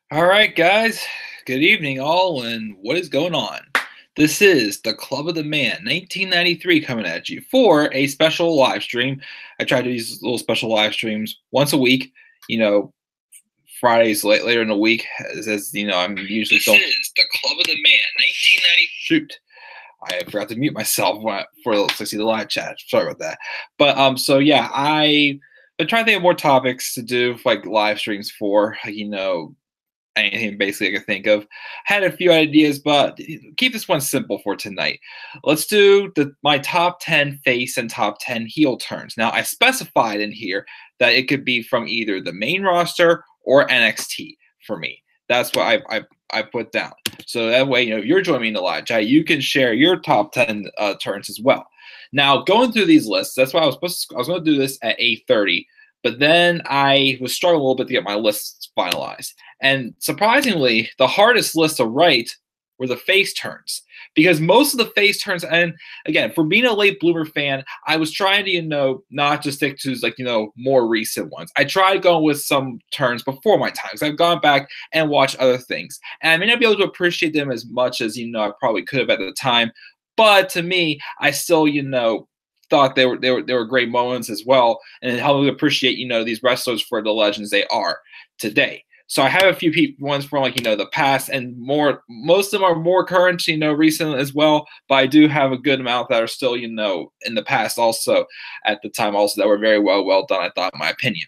All right, guys. Good evening, all, and what is going on? This is the Club of the Man 1993 coming at you for a special live stream. I try to do these little special live streams once a week, you know, Fridays later in the week, as you know, I'm usually This is the Club of the Man 1990. Shoot. I forgot to mute myself to see the live chat. Sorry about that. But so yeah, I've been trying to think of more topics to do like live streams for, like, anything basically I could think of. Had a few ideas, but keep this one simple for tonight. Let's do my top 10 face and top 10 heel turns. Now, I specified in here that it could be from either the main roster or NXT for me. That's what I put down. So that way, if you're joining me in the live chat, you can share your top 10 turns as well. Now, going through these lists, that's why I was going to do this at 8:30, but then I was struggling a little bit to get my lists finalized. And surprisingly, the hardest list to write were the face turns, because most of the face turns, and again, for being a late bloomer fan, I was trying to, not just stick to more recent ones. I tried going with some turns before my time, because I've gone back and watched other things. And I may not be able to appreciate them as much as, I probably could have at the time. But to me, I still, thought they were great moments as well, and it helped me appreciate these wrestlers for the legends they are today. So I have a few ones from the past, and most of them are more current, recent as well. But I do have a good amount that are still in the past also at the time also that were very well done, I thought, in my opinion.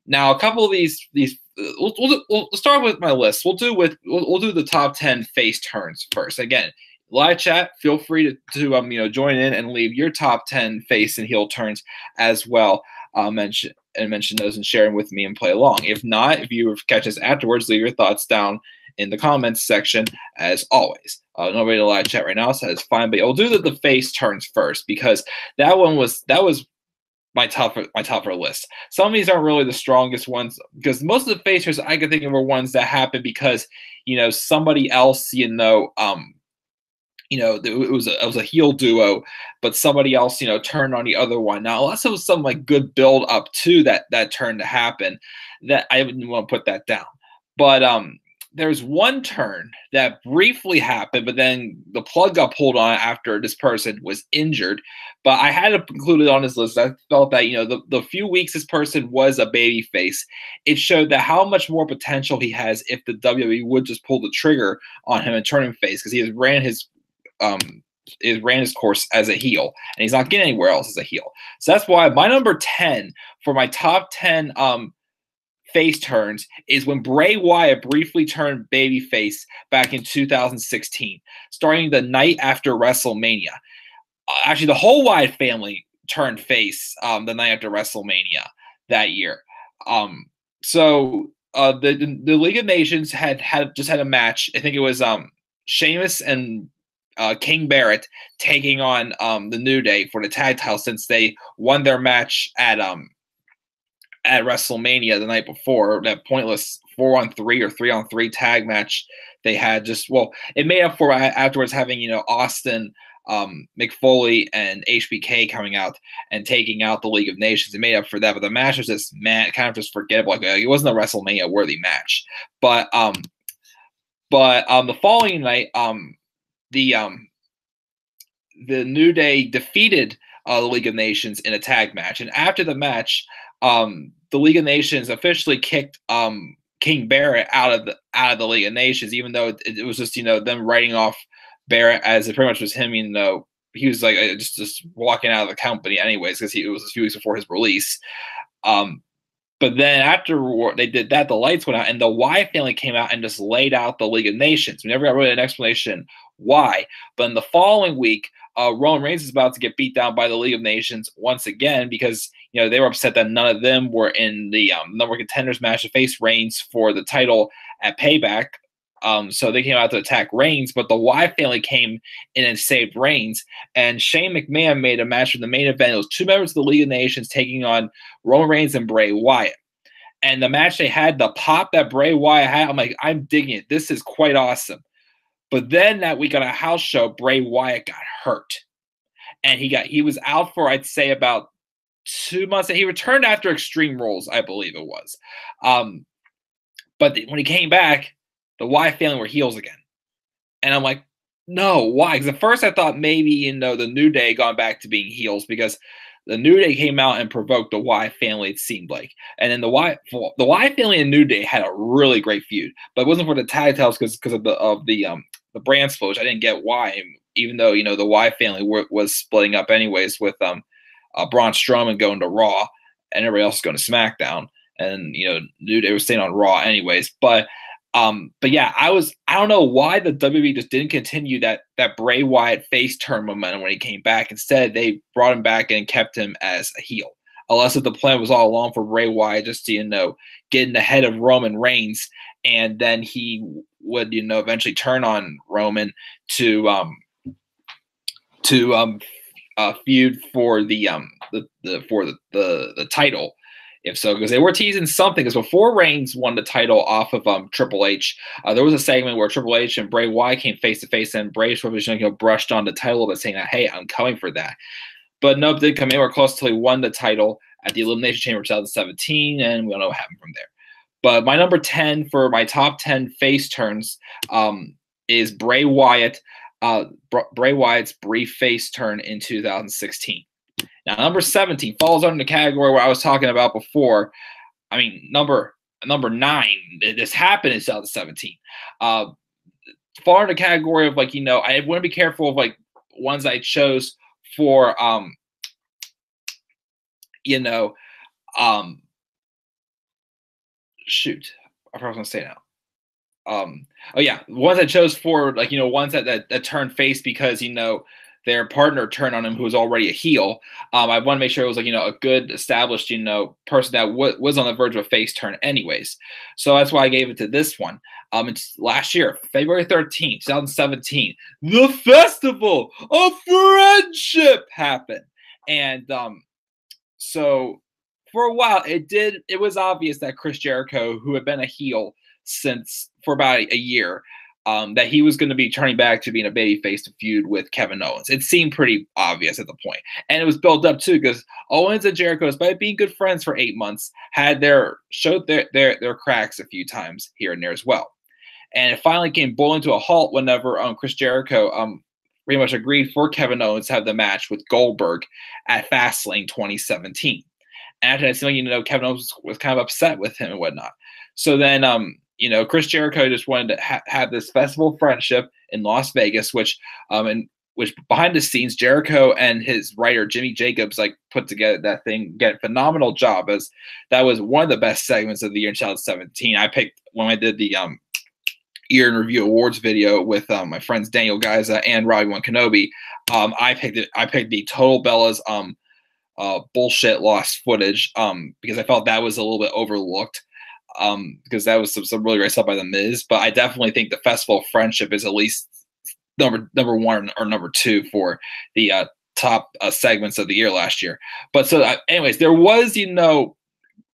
Now a couple of these we'll start with my list. We'll do the top 10 face turns first. Again, live chat, feel free to join in and leave your top 10 face and heel turns as well. Mention those and share them with me and play along. If not, if you catch us afterwards, leave your thoughts down in the comments section as always. Nobody in the live chat right now says fine, but we'll do the face turns first, because that was my tougher list. Some of these aren't really the strongest ones, because most of the face turns I could think of were ones that happened because somebody else it was a heel duo, but somebody else, turned on the other one. Now, unless it was some good build up to that turn to happen, that I wouldn't want to put that down. But there's one turn that briefly happened, but then the plug got pulled on after this person was injured. But I had to include it on this list. I felt that the few weeks this person was a baby face, it showed that how much more potential he has if the WWE would just pull the trigger on him and turn him face, because he has ran his course as a heel, and he's not getting anywhere else as a heel. So that's why my number 10 for my top 10 face turns is when Bray Wyatt briefly turned babyface back in 2016, starting the night after WrestleMania. Actually, the whole Wyatt family turned face the night after WrestleMania that year. So the League of Nations had a match. I think it was Sheamus and King Barrett taking on the New Day for the tag title, since they won their match at WrestleMania the night before, that pointless 4-on-3 or 3-on-3 tag match they had. It made up for afterwards having Austin, McFoley, and HBK coming out and taking out the League of Nations. It made up for that, but the match was just kind of just forgettable. It wasn't a WrestleMania worthy match. But the following night, the New Day defeated the League of Nations in a tag match, and after the match, the League of Nations officially kicked King Barrett out of the League of Nations, even though it was just them writing off Barrett as it pretty much was him. He was just walking out of the company anyways, because it was a few weeks before his release. But then after they did that, the lights went out, and the Wyatt family came out and just laid out the League of Nations. We never got really an explanation why. But in the following week, Roman Reigns is about to get beat down by the League of Nations once again, because they were upset that none of them were in the number one contenders match to face Reigns for the title at Payback. So they came out to attack Reigns, but the Wyatt family came in and saved Reigns. And Shane McMahon made a match for the main event. It was two members of the League of Nations taking on Roman Reigns and Bray Wyatt. And the match they had, the pop that Bray Wyatt had, I'm like, I'm digging it. This is quite awesome. But then that week on a house show, Bray Wyatt got hurt. And he was out for, I'd say, about 2 months. And he returned after Extreme Rules, I believe it was. But when he came back, the Wyatt family were heels again. And I'm like, no, why? Because at first I thought maybe, the New Day gone back to being heels because the New Day came out and provoked the Wyatt family, it seemed like. And then the Wyatt family and New Day had a really great feud. But it wasn't for the tag titles because of the brand split, which I didn't get why, even though, the Wyatt family was splitting up anyways with Braun Strowman going to Raw and everybody else is going to SmackDown. And, New Day was staying on Raw anyways. But yeah, I don't know why the WWE just didn't continue that Bray Wyatt face turn momentum when he came back. Instead, they brought him back and kept him as a heel. Unless if the plan was all along for Bray Wyatt just to, get in the head of Roman Reigns, and then he would, eventually turn on Roman to feud for the title. If so, because they were teasing something. Because before Reigns won the title off of Triple H, there was a segment where Triple H and Bray Wyatt came face to face, and Bray brushed on the title, but saying that, "Hey, I'm coming for that." But nope, didn't come anywhere close until he won the title at the Elimination Chamber 2017, and we don't know what happened from there. But my number 10 for my top 10 face turns is Bray Wyatt. Bray Wyatt's brief face turn in 2016. Now, number 17 falls under the category where I was talking about before. I mean, number 9, this happened in 2017. Fall under the category of, I want to be careful of, ones I chose for, shoot, I forgot what I was going to say now. Ones I chose for, ones that turned face because, their partner turned on him who was already a heel. I want to make sure it was a good established, person that was on the verge of a face turn anyways. So that's why I gave it to this one. It's last year, February 13th, 2017, the Festival of Friendship happened. And so for a while, it was obvious that Chris Jericho, who had been a heel for about a year, that he was going to be turning back to being a babyface to feud with Kevin Owens. It seemed pretty obvious at the point. And it was built up too because Owens and Jericho, despite being good friends for 8 months, showed their cracks a few times here and there as well. And it finally came boiling to a halt whenever Chris Jericho pretty much agreed for Kevin Owens to have the match with Goldberg at Fastlane 2017. And after that, it seemed like, Kevin Owens was kind of upset with him and whatnot. So then Chris Jericho just wanted to have this festival of friendship in Las Vegas, which behind the scenes, Jericho and his writer Jimmy Jacobs put together that thing, get a phenomenal job, as that was one of the best segments of the year in 2017. I picked when I did the year in review awards video with my friends Daniel Gaiza and Robbie One Kenobi. I picked the Total Bellas bullshit lost footage because I felt that was a little bit overlooked. Because that was some really great stuff by The Miz, but I definitely think the Festival of Friendship is at least number 1 or number 2 for the top segments of the year last year. But so, anyways, there was,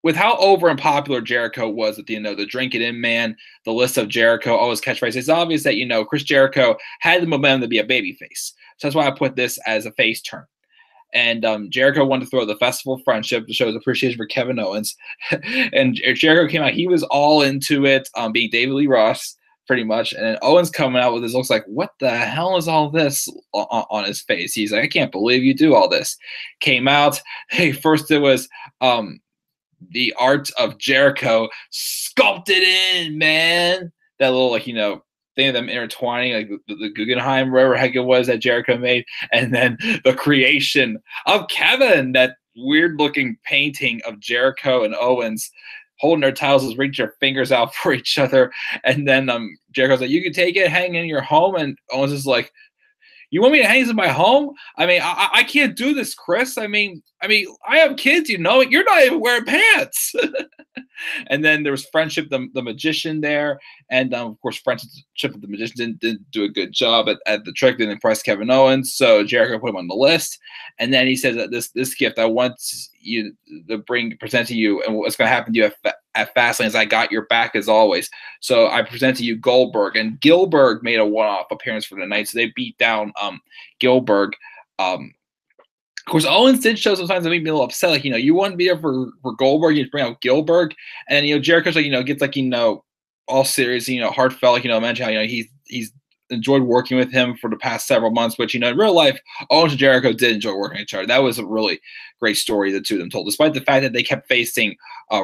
with how over and popular Jericho was with the Drink It In Man, the list of Jericho, always catchphrase. It's obvious that Chris Jericho had the momentum to be a babyface. So that's why I put this as a face turn. And Jericho wanted to throw the Festival of Friendship to show his appreciation for Kevin Owens. And Jericho came out. He was all into it, being David Lee Ross, pretty much. And then Owens coming out with this looks like, what the hell is all this on his face? He's like, I can't believe you do all this. Came out. Hey, first it was the art of Jericho sculpted in, man. That little, thing of them intertwining, the Guggenheim, wherever heck it was that Jericho made, and then the creation of Kevin, that weird looking painting of Jericho and Owens holding their titles, reaching their fingers out for each other, and then Jericho's like, you can take it, hang in your home, and Owens is like, you want me to hang this in my home? I mean, I can't do this, Chris. I mean, I have kids, you're not even wearing pants. And then there was Friendship, the magician there. And of course, Friendship with the magician didn't do a good job at the trick, didn't impress Kevin Owens. So Jericho put him on the list. And then he says that this gift I want you to present to you, and what's going to happen to you at Fastlane is I got your back as always. So I present to you Goldberg, and Gilbert made a one-off appearance for the night. So they beat down Gilbert. Of course, Owens did show sometimes that made me a little upset. You wouldn't be there for Goldberg, you bring out Gilbert, and Jericho's gets all serious, heartfelt, mentioned how, he's enjoyed working with him for the past several months, which, in real life, Owens and Jericho did enjoy working with each other. That was a really great story the two of them told, despite the fact that they kept facing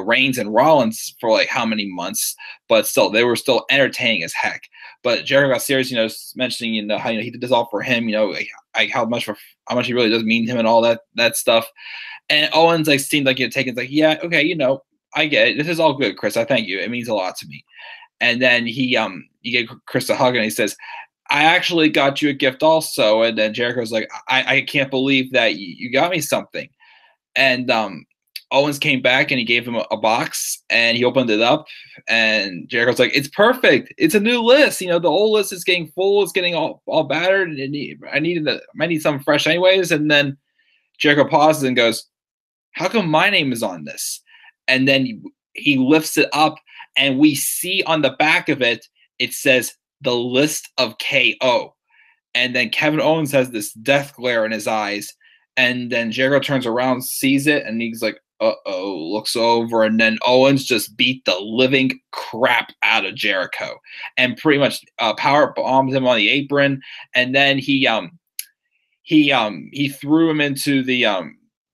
Reigns and Rollins for like how many months, but still, they were still entertaining as heck. But Jericho got serious, mentioning, how, he did this all for him, like how much he really does mean to him and all that stuff. And Owens seemed like taking yeah, okay, I get it. This is all good, Chris. I thank you. It means a lot to me. And then he gave Chris a hug and he says, I actually got you a gift also. And then Jericho's like, I can't believe that you got me something. And Owens came back and he gave him a box and he opened it up. And Jericho's like, it's perfect. It's a new list. The old list is getting full. It's getting all battered. And I need something fresh anyways. And then Jericho pauses and goes, how come my name is on this? And then he lifts it up and we see on the back of it, it says the list of KO. And then Kevin Owens has this death glare in his eyes. And then Jericho turns around, sees it, and he's like, uh-oh, looks over. And then Owens just beat the living crap out of Jericho and pretty much power bombed him on the apron. And then he threw him into the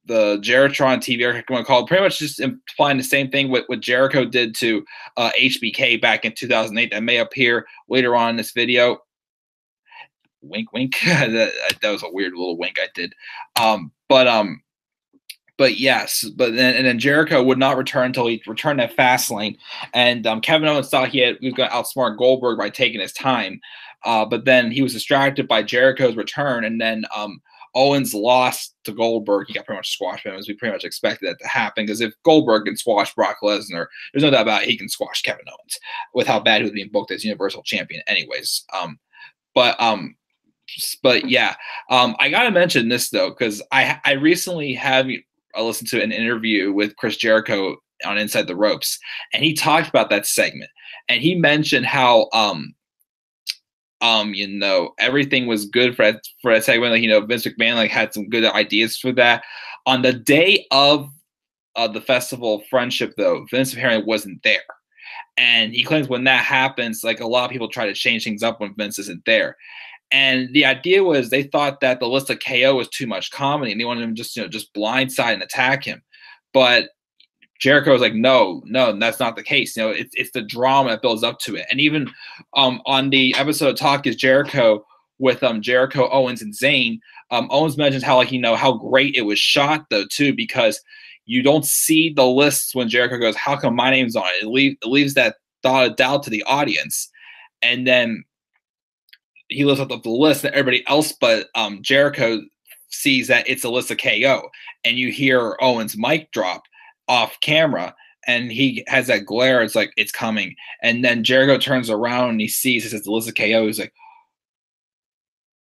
Jeritron TV, or what I call it, pretty much just implying the same thing what Jericho did to HBK back in 2008 that may appear later on in this video. Wink, wink. that was a weird little wink I did. But yes, then Jericho would not return until he returned at Fastlane, and Kevin Owens thought he was going to outsmart Goldberg by taking his time, but then he was distracted by Jericho's return, and then Owens lost to Goldberg. He got pretty much squashed by him, as we pretty much expected that to happen. Because if Goldberg can squash Brock Lesnar, there's no doubt about it, he can squash Kevin Owens with how bad he was being booked as Universal Champion, anyways. But yeah, I gotta mention this though, because I recently have listened to an interview with Chris Jericho on Inside the Ropes, and he talked about that segment, and he mentioned how everything was good for that segment. Vince McMahon had some good ideas for that. On the day of the Festival of Friendship, though, Vince McMahon wasn't there, and he claims when that happens, a lot of people try to change things up when Vince isn't there. And the idea was they thought that the list of KO was too much comedy, and they wanted him just blindside and attack him. But Jericho was like, no, that's not the case. It's the drama that builds up to it. And even on the episode of Talk is Jericho with Jericho, Owens, and Zayn, Owens mentions how how great it was shot though too, because you don't see the lists when Jericho goes, how come my name's on it? It leaves that thought of doubt to the audience. And then he lifts up the list that everybody else but Jericho sees that it's a list of KO. And you hear Owens' mic drop off camera, and he has that glare. It's like, it's coming. And then Jericho turns around and he sees it says the list of KO. He's like,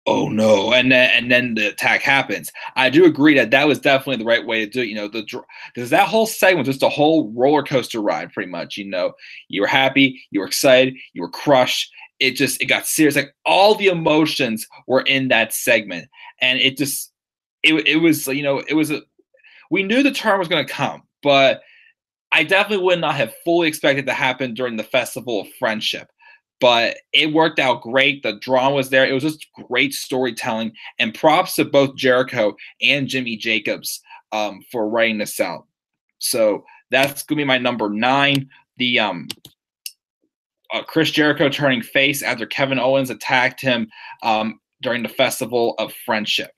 oh no. And then the attack happens. I do agree that was definitely the right way to do it. Because that whole segment was just a whole roller coaster ride, pretty much. You were happy, you were excited, you were crushed. It got serious. All the emotions were in that segment, and it was we knew the turn was going to come, but I definitely would not have fully expected to happen during the Festival of Friendship. But it worked out great. The drama was there. It was just great storytelling, and props to both Jericho and Jimmy Jacobs for writing this out. So that's going to be my number 9. The Chris Jericho turning face after Kevin Owens attacked him during the Festival of Friendship.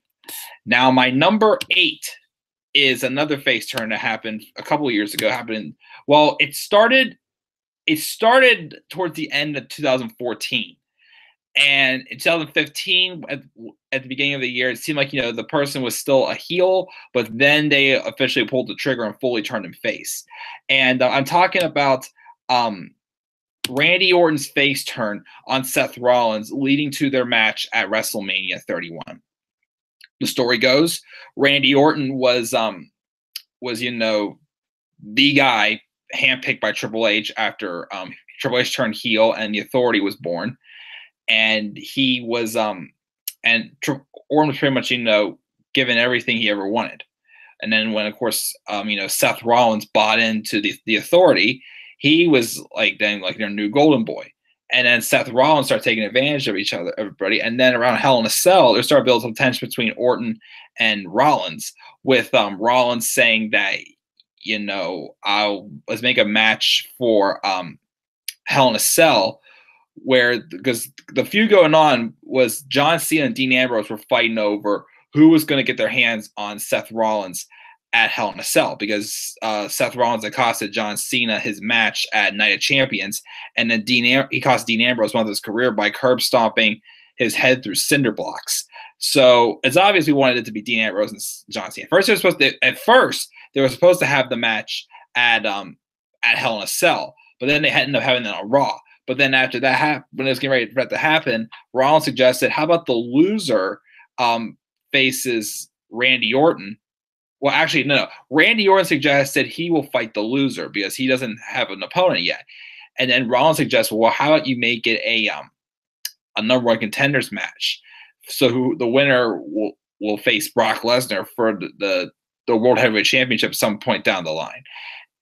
Now, my number 8 is another face turn that happened a couple of years ago. It started towards the end of 2014. And in 2015, at the beginning of the year, it seemed like, the person was still a heel, but then they officially pulled the trigger and fully turned him face. And I'm talking about Randy Orton's face turn on Seth Rollins, leading to their match at WrestleMania 31. The story goes, Randy Orton was the guy handpicked by Triple H after Triple H turned heel and the Authority was born, and he was Orton was pretty much given everything he ever wanted. And then when, of course, Seth Rollins bought into the Authority, he was like then like their new golden boy. And then Seth Rollins started taking advantage of each other, everybody. And then around Hell in a Cell, there started building some tension between Orton and Rollins, with Rollins saying that, let's make a match for Hell in a Cell, because the feud going on was John Cena and Dean Ambrose were fighting over who was going to get their hands on Seth Rollins at Hell in a Cell, because Seth Rollins had costed John Cena his match at Night of Champions, and then he cost Dean Ambrose one of his career by curb stomping his head through cinder blocks. So it's obvious we wanted it to be Dean Ambrose and John Cena. At first they were supposed to have the match at Hell in a Cell, but then they ended up having it on Raw. But then after that when it was getting ready for that to happen, Rollins suggested, how about the loser faces Randy Orton? Well, actually, no. Randy Orton suggested he will fight the loser because he doesn't have an opponent yet. And then Rollins suggested, well, how about you make it a number one contenders match? So the winner will face Brock Lesnar for the World Heavyweight Championship at some point down the line.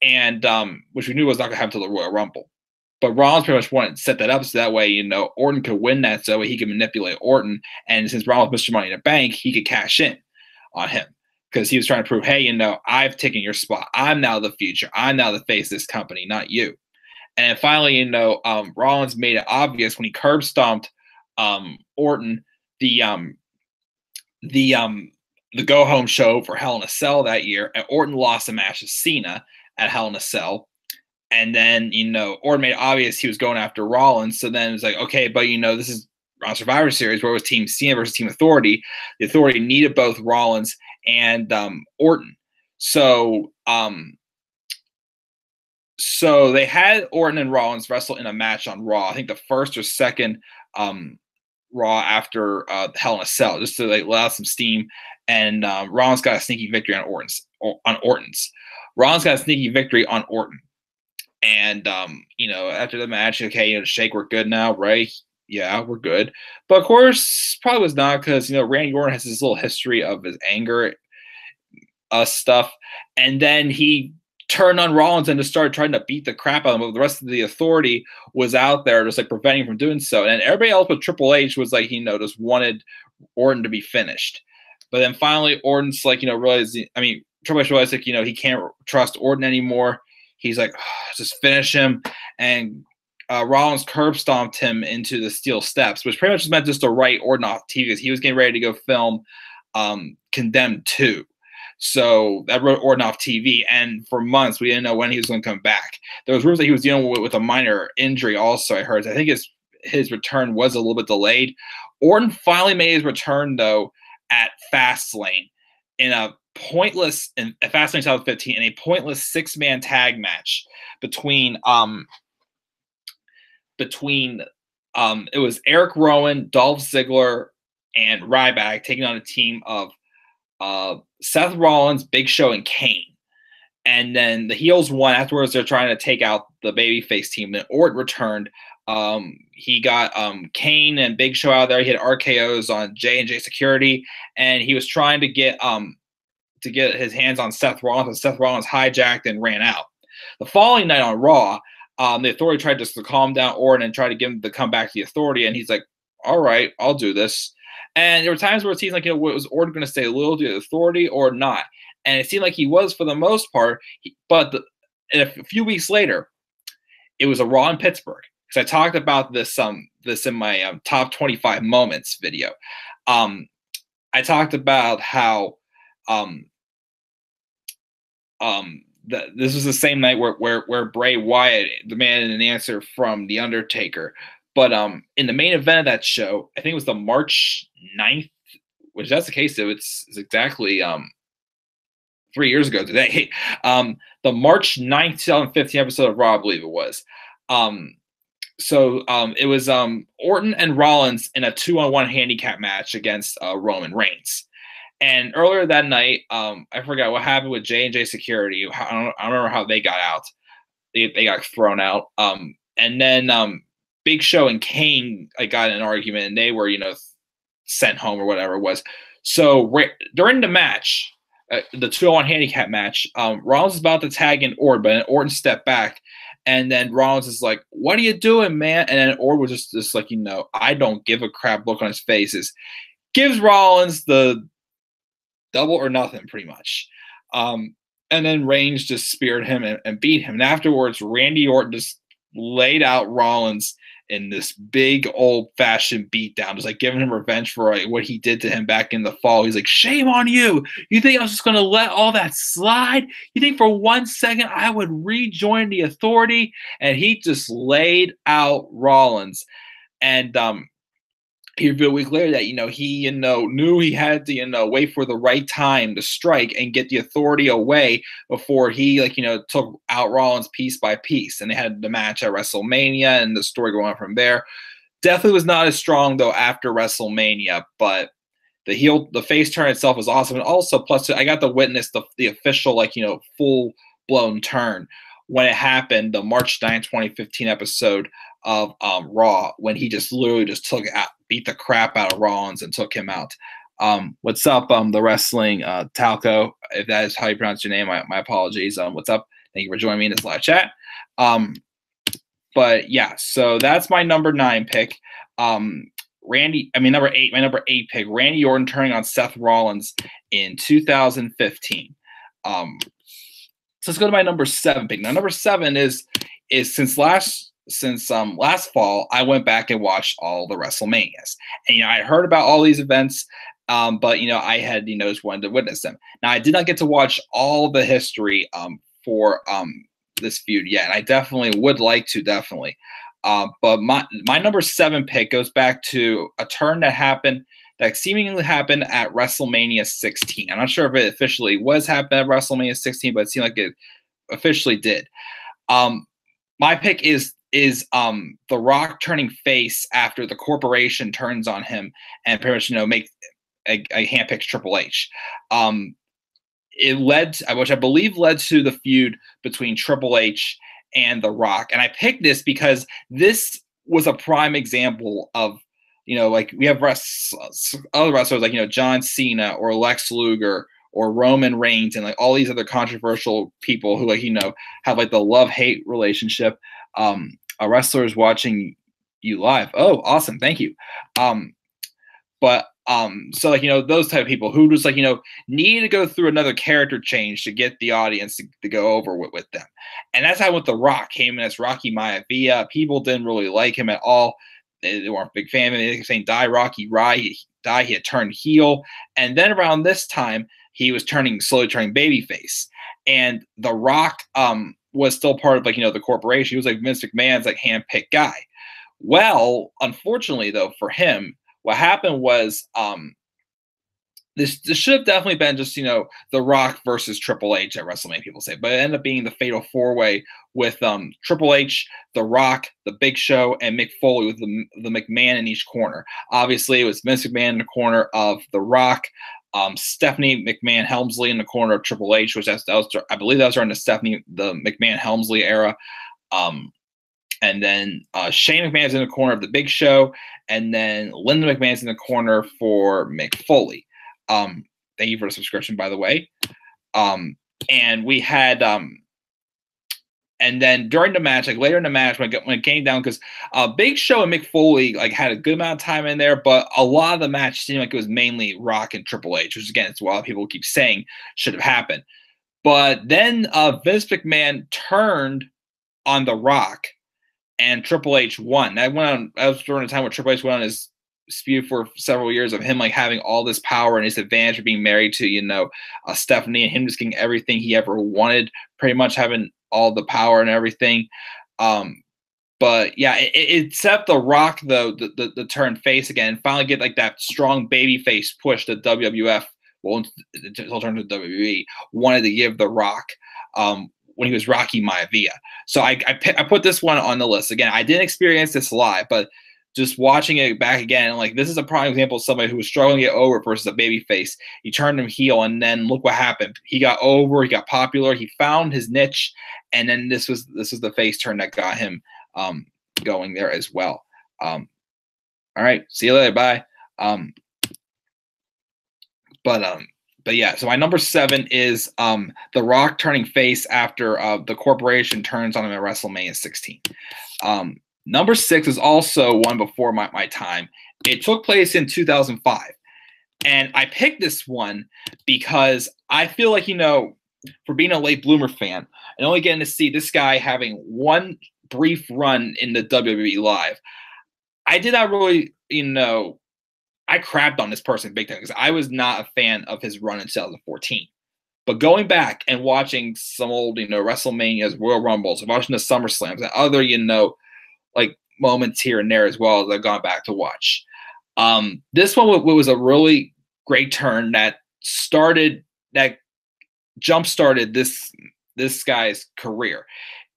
And which we knew was not going to happen until the Royal Rumble. But Rollins pretty much wanted to set that up so that way, Orton could win that, so he could manipulate Orton. And since Rollins was Mr. Money in the Bank, he could cash in on him, because he was trying to prove, hey, I've taken your spot. I'm now the future. I'm now the face of this company, not you. And finally, Rollins made it obvious when he curb stomped Orton, the go home show for Hell in a Cell that year, and Orton lost a match to Cena at Hell in a Cell. And then, Orton made it obvious he was going after Rollins. So then it was like, okay, but, this is on Survivor Series where it was Team Cena versus Team Authority. The Authority needed both Rollins and Orton. So they had Orton and Rollins wrestle in a match on Raw. I think the first or second Raw after Hell in a Cell, just to let out some steam. And Rollins got a sneaky victory on Orton's. Rollins got a sneaky victory on Orton. And, after the match, okay, shake, we're good now, right? Yeah, we're good. But, of course, probably was not, because, Randy Orton has this little history of his anger stuff. And then he turned on Rollins and just started trying to beat the crap out of him. But the rest of the Authority was out there just, preventing him from doing so. And everybody else but Triple H was, just wanted Orton to be finished. But then finally, Orton's, realized, Triple H realized, he can't trust Orton anymore. He's like, just finish him. And Rollins curb stomped him into the steel steps, which pretty much meant just to write Orton off TV, because he was getting ready to go film Condemned 2. So that wrote Orton off TV. And for months, we didn't know when he was going to come back. There was rumors that he was dealing with a minor injury also, I heard. I think his return was a little bit delayed. Orton finally made his return, though, at Fastlane in a pointless, in Fastlane 2015, in a pointless 6-man tag match between it was Eric Rowan, Dolph Ziggler, and Ryback taking on a team of Seth Rollins, Big Show, and Kane. And then the heels won. Afterwards, they're trying to take out the babyface team. Then Orton returned. He got Kane and Big Show out there. He had RKOs on J&J Security, and he was trying to get his hands on Seth Rollins, and Seth Rollins hijacked and ran out. The following night on Raw, the Authority tried just to calm down Orton and try to get him to come back to the Authority, and he's like, all right, I'll do this. And there were times where it seemed like, was Orton going to stay loyal to the Authority or not? And it seemed like he was for the most part. But a few weeks later, it was a Raw in Pittsburgh. Because I talked about this in my top 25 moments video. I talked about how this was the same night where Bray Wyatt demanded an answer from The Undertaker. But in the main event of that show, I think it was the March 9th, which that's the case, so it's exactly 3 years ago today. The March 9th, 2015 episode of Raw, I believe it was. It was Orton and Rollins in a 2-on-1 handicap match against Roman Reigns. And earlier that night, I forgot what happened with J&J Security. I don't remember how they got out. They got thrown out. And then Big Show and Kane got in an argument, and they were, sent home or whatever it was. So during the match, the 2-on-1 handicap match, Rollins was about to tag in Orton, but Orton stepped back, And then Rollins is like, "What are you doing, man?" And then Orton was just like, I don't give a crap look on his face. Gives Rollins the double or nothing, pretty much. And then Reigns just speared him and beat him. And afterwards, Randy Orton just laid out Rollins in this big old-fashioned beatdown, just like giving him revenge for what he did to him back in the fall. He's like, "Shame on you. You think I was just going to let all that slide? You think for 1 second I would rejoin the Authority?" And he just laid out Rollins. And he revealed a week later that he knew he had to wait for the right time to strike and get the Authority away before he took out Rollins piece by piece. And they had the match at WrestleMania and the story going on from there. Definitely was not as strong though after WrestleMania, but the face turn itself was awesome. And also plus I got to witness the official full blown turn when it happened, the March 9, 2015 episode of Raw, when he just literally just beat the crap out of Rollins and took him out. What's up, the wrestling Talco? If that is how you pronounce your name, my apologies. What's up? Thank you for joining me in this live chat. But yeah, so that's my number 9 pick. Number 8. My number 8 pick, Randy Orton turning on Seth Rollins in 2015. So let's go to my number 7 pick. Now, number 7 is since last fall, I went back and watched all the WrestleManias, and I heard about all these events, but I had just wanted to witness them. Now, I did not get to watch all the history for this feud yet, and I definitely would like to, definitely. But my number 7 pick goes back to a turn that seemingly happened at WrestleMania 16. I'm not sure if it officially was happening at WrestleMania 16, but it seemed like it officially did. My pick is The Rock turning face after the corporation turns on him and pretty much make a handpicked Triple H. It led, which I believe led to the feud between Triple H and The Rock. And I picked this because this was a prime example of, we have other wrestlers like, John Cena or Lex Luger or Roman Reigns and all these other controversial people who have the love-hate relationship. A wrestler is watching you live. Oh, awesome. Thank you. So those type of people who just need to go through another character change to get the audience to go over with them. And that's how with The Rock came in as Rocky Maivia. People didn't really like him at all. They weren't a big fan of him. They were saying, "Die, Rocky, die." He had turned heel. And then around this time, he was slowly turning babyface. And The Rock was still part of the corporation. He was like Vince McMahon's handpicked guy. Well, unfortunately though, for him, what happened was this should have definitely been just The Rock versus Triple H at WrestleMania, people say, but it ended up being the fatal 4-way with Triple H, The Rock, The Big Show, and Mick Foley with the McMahon in each corner. Obviously, it was Vince McMahon in the corner of The Rock, Stephanie McMahon Helmsley in the corner of Triple H, which I believe that was during the McMahon Helmsley era. And then Shane McMahon's in the corner of The Big Show, and then Linda McMahon's in the corner for Mick Foley. Thank you for the subscription, by the way. And we had, and then during the match, later in the match, when it came down, because Big Show and Mick Foley had a good amount of time in there, but a lot of the match seemed like it was mainly Rock and Triple H, which again, it's what a lot of people keep saying should have happened. But then Vince McMahon turned on The Rock, and Triple H won. That was during a time where Triple H went on his feud for several years of him having all this power and his advantage of being married to Stephanie, and him just getting everything he ever wanted, pretty much having all the power and everything. But yeah, it set The Rock though the turn face again, and finally get that strong baby face push that WWF, well, until turn to WWE, wanted to give The Rock when he was Rocky Maivia. So I put this one on the list. Again, I didn't experience this live, but just watching it back again, this is a prime example of somebody who was struggling to get over versus a baby face. He turned him heel, and then look what happened. He got over, he got popular, he found his niche, and then this was the face turn that got him going there as well. All right, see you later, bye. But yeah, so my number 7 is The Rock turning face after the corporation turns on him at WrestleMania 16. Number 6 is also one before my time. It took place in 2005. And I picked this one because I feel like, for being a late bloomer fan and only getting to see this guy having one brief run in the WWE Live, I did not really, I crapped on this person big time because I was not a fan of his run in 2014. But going back and watching some old, WrestleManias, Royal Rumbles, watching the SummerSlams, and other, like moments here and there as well as I've gone back to watch. This one was a really great turn that jump-started this guy's career.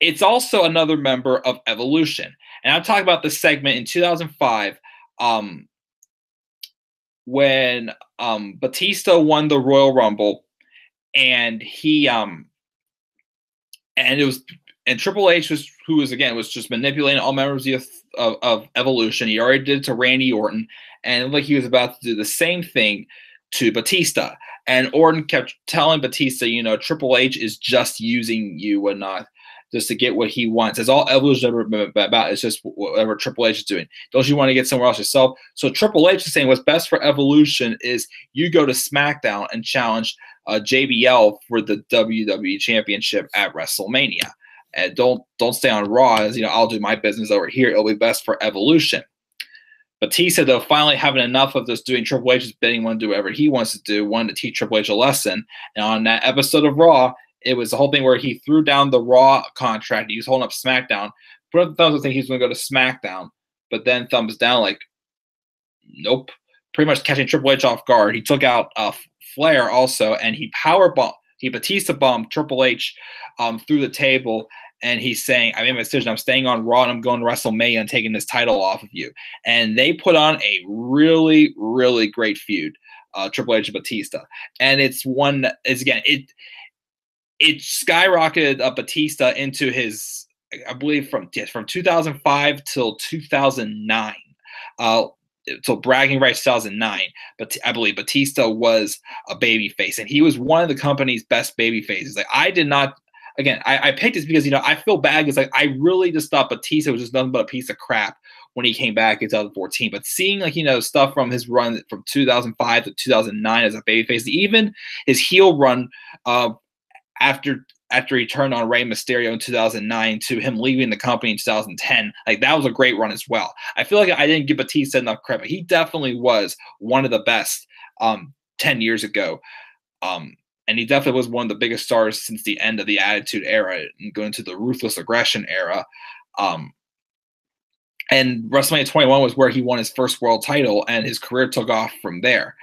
It's also another member of Evolution. And I'm talking about the segment in 2005 when Batista won the Royal Rumble, and and Triple H was just manipulating all members of Evolution. He already did it to Randy Orton, and like he was about to do the same thing to Batista. And Orton kept telling Batista, Triple H is just using you and not just to get what he wants. That's all Evolution ever been about. It's just whatever Triple H is doing. Don't you want to get somewhere else yourself? So Triple H is saying what's best for Evolution is you go to SmackDown and challenge JBL for the WWE Championship at WrestleMania. And don't stay on Raw as, I'll do my business over here. It'll be best for Evolution. Batista, though, finally having enough of this doing Triple H's bidding, wanted to do whatever he wants to do, wanted to teach Triple H a lesson. And on that episode of Raw, it was the whole thing where he threw down the Raw contract. He was holding up SmackDown, put up the thumbs up saying he was going to go to SmackDown, but then thumbs down like, nope. Pretty much catching Triple H off guard. He took out Flair also, and he Batista bombed Triple H through the table. And he's saying, I made my decision. I'm staying on Raw and I'm going to WrestleMania and taking this title off of you. And they put on a really, really great feud, Triple H and Batista. And it's one that is, again, it skyrocketed Batista into his, I believe, from 2005 till 2009. Till bragging rights 2009, but I believe Batista was a baby face, and he was one of the company's best baby faces. Like, I did not. Again, I picked this because, I feel bad because I really just thought Batista was just nothing but a piece of crap when he came back in 2014. But seeing, stuff from his run from 2005 to 2009 as a babyface, even his heel run after he turned on Rey Mysterio in 2009 to him leaving the company in 2010, like, that was a great run as well. I feel like I didn't give Batista enough credit. He definitely was one of the best 10 years ago. And he definitely was one of the biggest stars since the end of the Attitude Era and going to the Ruthless Aggression Era. And WrestleMania 21 was where he won his first world title, and his career took off from there.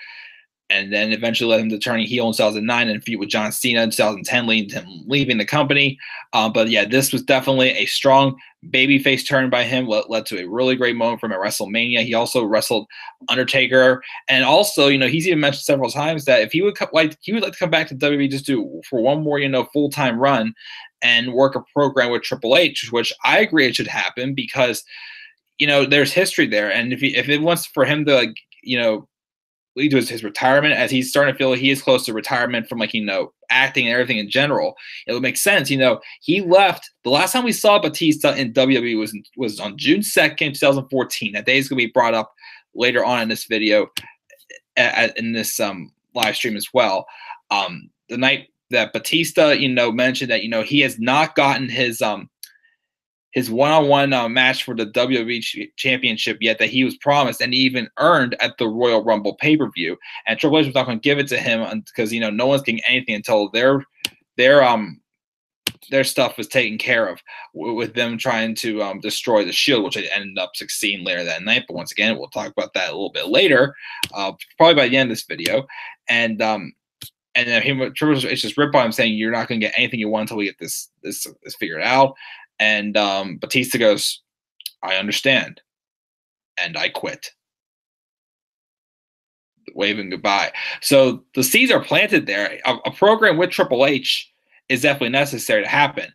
And then eventually led him to turning heel in 2009 and feud with John Cena in 2010, leading to him leaving the company. But yeah, this was definitely a strong babyface turn by him. Led to a really great moment for him at WrestleMania. He also wrestled Undertaker, and also, he's even mentioned several times that if he would like to come back to WWE just for one more, full-time run and work a program with Triple H, which I agree it should happen because, there's history there, and if it wants for him to lead to his retirement, as he's starting to feel like he is close to retirement from acting and everything in general, it would make sense. He left. The last time we saw Batista in WWE was on June 2nd, 2014. That day is going to be brought up later on in this video, in this live stream as well. The night that Batista, mentioned that, he has not gotten his one-on-one match for the WWE Championship yet that he was promised and even earned at the Royal Rumble pay-per-view. And Triple H was not going to give it to him because, no one's getting anything until their stuff was taken care of with them trying to destroy the Shield, which they ended up succeeding later that night. But once again, we'll talk about that a little bit later, probably by the end of this video. And then Triple H just ripped on him saying, you're not going to get anything you want until we get this figured out. And Batista goes, I understand. And I quit. Waving goodbye. So the seeds are planted there. A program with Triple H is definitely necessary to happen.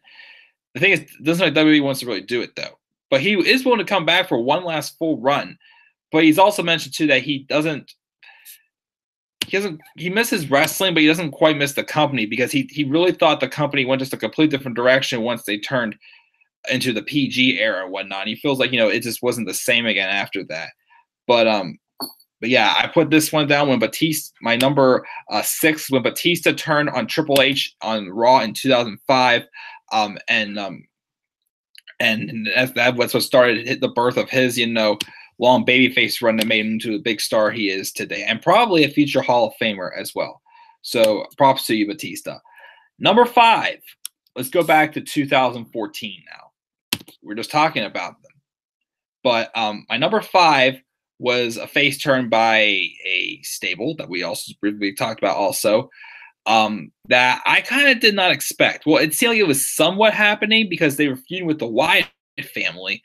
The thing is, it doesn't like WWE wants to really do it, though. But he is willing to come back for one last full run. But he's also mentioned, too, that he doesn't he misses wrestling, but he doesn't quite miss the company because he really thought the company went just a complete different direction once they turned into the PG era and whatnot. And he feels like, it just wasn't the same again after that. But yeah, I put this one down when Batista, my number 6, when Batista turned on Triple H on Raw in 2005, and that's what started the birth of his, long babyface run that made him into the big star he is today, and probably a future Hall of Famer as well. So props to you, Batista. Number 5, let's go back to 2014 now. We're just talking about them. But my number 5 was a face turn by a stable that we also briefly talked about also, that I kind of did not expect. Well, it seemed like it was somewhat happening because they were feuding with the Wyatt family,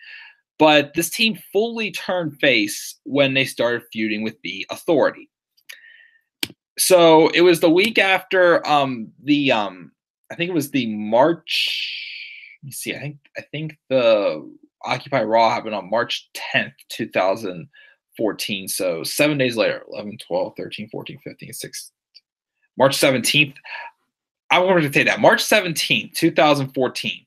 but this team fully turned face when they started feuding with the Authority. So it was the week after I think it was the March. Let me see. I think the Occupy Raw happened on March 10th, 2014. So 7 days later, 11, 12, 13, 14, 15, 16. March 17th. I wanted to say that. March 17th, 2014.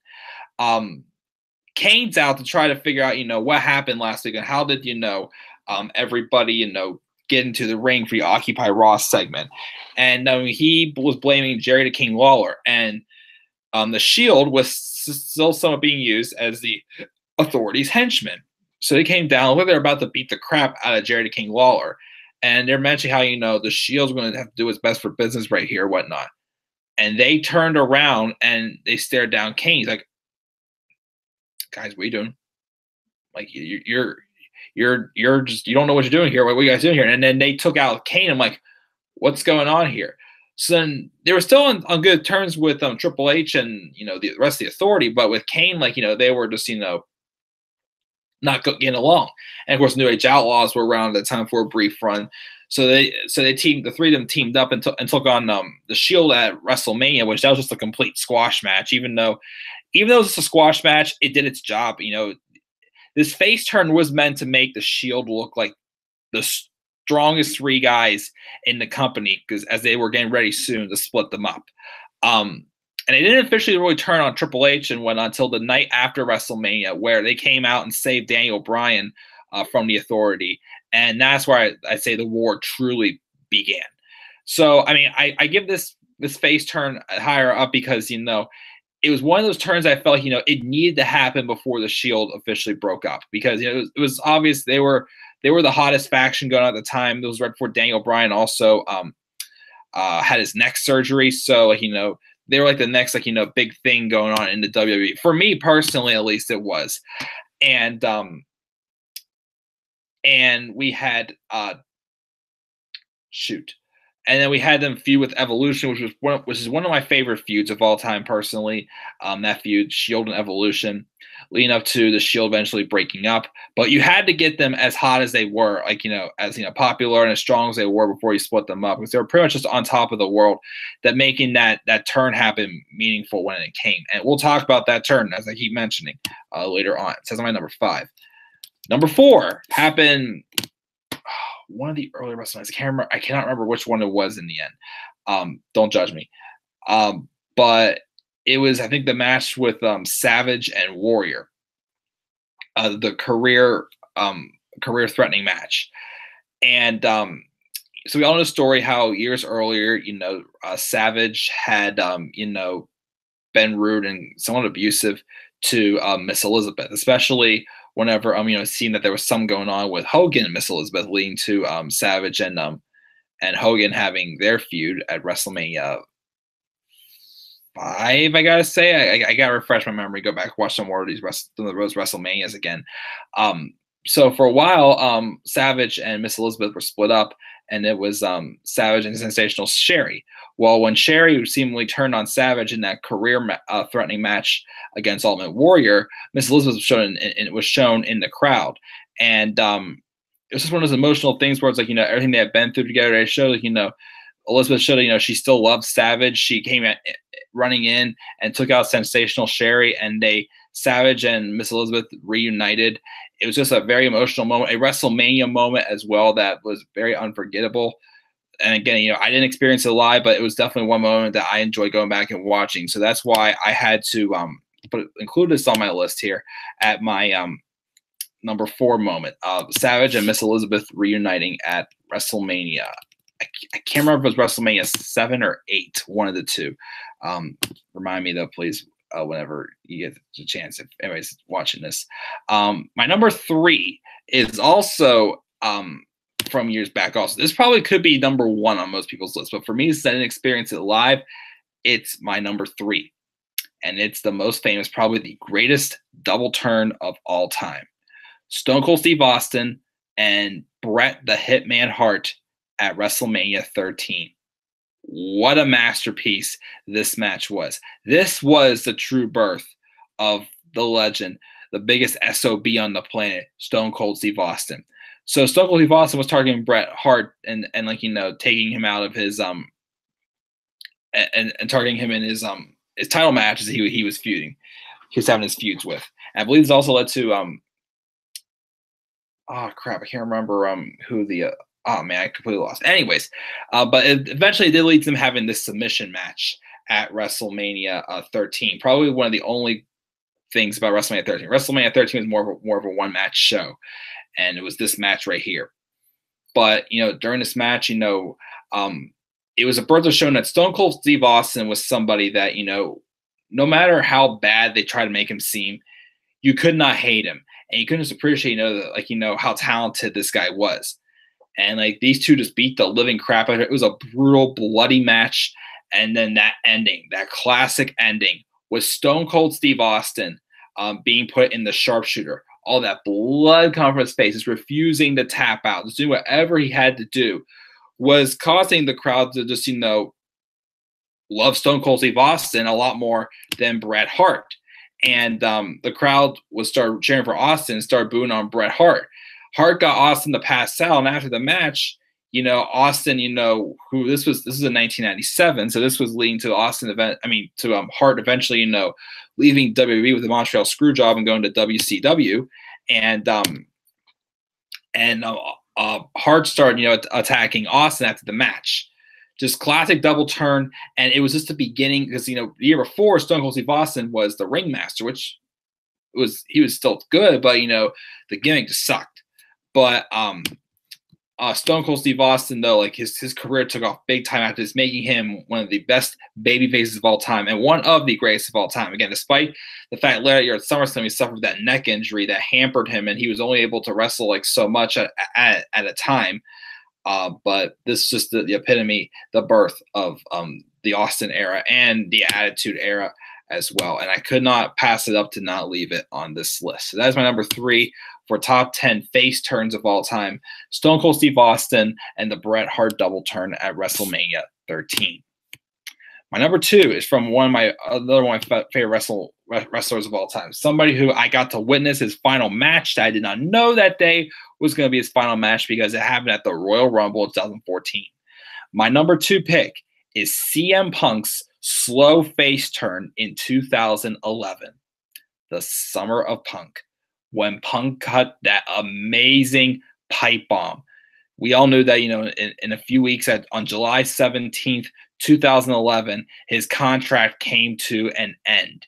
Kane's out to try to figure out, what happened last week and how did, everybody, get into the ring for the Occupy Raw segment. And he was blaming Jerry the King Lawler. And the Shield was still somewhat being used as the Authority's henchmen. So they came down, they're about to beat the crap out of Jerry the King Lawler. And they're mentioning how, the Shield's going to have to do its best for business right here, whatnot. And they turned around and they stared down Kane. He's like, guys, what are you doing? Like, you're just, you don't know what you're doing here. What are you guys doing here? And then they took out Kane. I'm like, what's going on here? So then they were still on good terms with Triple H and, the rest of the Authority. But with Kane, like, they were just, not getting along. And of course, New Age Outlaws were around at the time for a brief run. So they teamed, the three of them teamed up and took on the Shield at WrestleMania, which that was just a complete squash match. Even though it was just a squash match, it did its job. This face turn was meant to make the Shield look like the strongest 3 guys in the company, because as they were getting ready soon to split them up. And they didn't officially really turn on Triple H and whatnot until the night after WrestleMania, where they came out and saved Bryan from the Authority. And that's where I say the war truly began. So, I mean, I give this face turn higher up because, it was one of those turns I felt, it needed to happen before the Shield officially broke up. Because, it was obvious they were the hottest faction going on at the time. It was right before Bryan also had his neck surgery. So, they were like the next, big thing going on in the WWE. For me personally, at least it was. And we had and then we had them feud with Evolution, which is one of my favorite feuds of all time personally. That feud, Shield and Evolution, leading up to the Shield eventually breaking up. But you had to get them as hot as they were, as popular and as strong as they were before you split them up, because they were pretty much just on top of the world. That making that turn happen meaningful when it came. And we'll talk about that turn, as I keep mentioning, later on. It says on my number 5. Number 4 happened one of the earlier WrestleMania. I cannot remember which one it was in the end. Don't judge me. But it was, I think, the match with Savage and Warrior, the career threatening match. And so we all know the story how years earlier, Savage had been rude and somewhat abusive to Miss Elizabeth, especially whenever seeing that there was some going on with Hogan and Miss Elizabeth, leading to Savage and Hogan having their feud at WrestleMania 5. I gotta say, I gotta refresh my memory, go back, watch some more of those WrestleManias again. So for a while, Savage and Miss Elizabeth were split up, and it was Savage and Sensational Sherry. Well, when Sherry seemingly turned on Savage in that career-threatening match against Ultimate Warrior, Miss Elizabeth was shown in the crowd. And it was just one of those emotional things where it's like, everything they had been through together. They showed, Elizabeth showed, she still loved Savage. She came running in and took out Sensational Sherry, and Savage and Miss Elizabeth reunited. It was just a very emotional moment, a WrestleMania moment as well that was very unforgettable. and again, I didn't experience it live, but it was definitely one moment that I enjoyed going back and watching. So that's why I had to include this on my list here at my number 4 moment. Savage and Miss Elizabeth reuniting at WrestleMania. I can't remember if it was WrestleMania 7 or 8, one of the two. Remind me though, please, whenever you get the chance. If anybody's watching this, my number 3 is also from years back. Also, this probably could be number 1 on most people's list, but for me, since I didn't experience it live, it's my number 3, and it's the most famous, probably the greatest double turn of all time. Stone Cold Steve Austin and Bret the Hitman Hart at WrestleMania 13. What a masterpiece this match was. This was the true birth of the legend, the biggest SOB on the planet, Stone Cold Steve Austin. So Stone Cold Steve Austin was targeting Bret Hart and taking him out of his and targeting him in his title matches he was feuding. He was having his feuds with. And I believe this also led to oh crap, I can't remember who the oh man, I completely lost. Anyways, but eventually it did lead to them having this submission match at WrestleMania 13. Probably one of the only things about WrestleMania 13. WrestleMania 13 was more of a one match show, and it was this match right here. But during this match, it was a birth of showing that Stone Cold Steve Austin was somebody that no matter how bad they try to make him seem, you could not hate him, and you couldn't just appreciate how talented this guy was. And these two just beat the living crap out of it. It was a brutal, bloody match. And then that ending, that classic ending, was Stone Cold Steve Austin being put in the sharpshooter. All that blood coming from his face, just refusing to tap out, just doing whatever he had to do, was causing the crowd to just, love Stone Cold Steve Austin a lot more than Bret Hart. And the crowd would start cheering for Austin and start booing on Bret Hart. Hart got Austin to pass out, and after the match, Austin, who this was in 1997, so this was leading to Austin Hart eventually, leaving WWE with the Montreal Screwjob and going to WCW, and Hart started, attacking Austin after the match. Just classic double turn, and it was just the beginning because the year before Stone Cold Steve Austin was the ringmaster, which he was still good, but the gimmick just sucked. But Stone Cold Steve Austin, though, his career took off big time after this, making him one of the best baby faces of all time and one of the greatest of all time. Again, despite the fact later at SummerSlam he suffered that neck injury that hampered him, and he was only able to wrestle so much at a time. But this is just the epitome, the birth of the Austin era and the Attitude Era as well. And I could not pass it up to not leave it on this list. So that is my number 3 for top 10 face turns of all time. Stone Cold Steve Austin and the Bret Hart double turn at WrestleMania 13. My number 2 is from another one of my favorite wrestlers of all time. Somebody who I got to witness his final match that I did not know that day was going to be his final match because it happened at the Royal Rumble of 2014. My number 2 pick is CM Punk's slow face turn in 2011, the Summer of Punk, when Punk cut that amazing pipe bomb. We all knew that, in a few weeks on July 17th, 2011, his contract came to an end.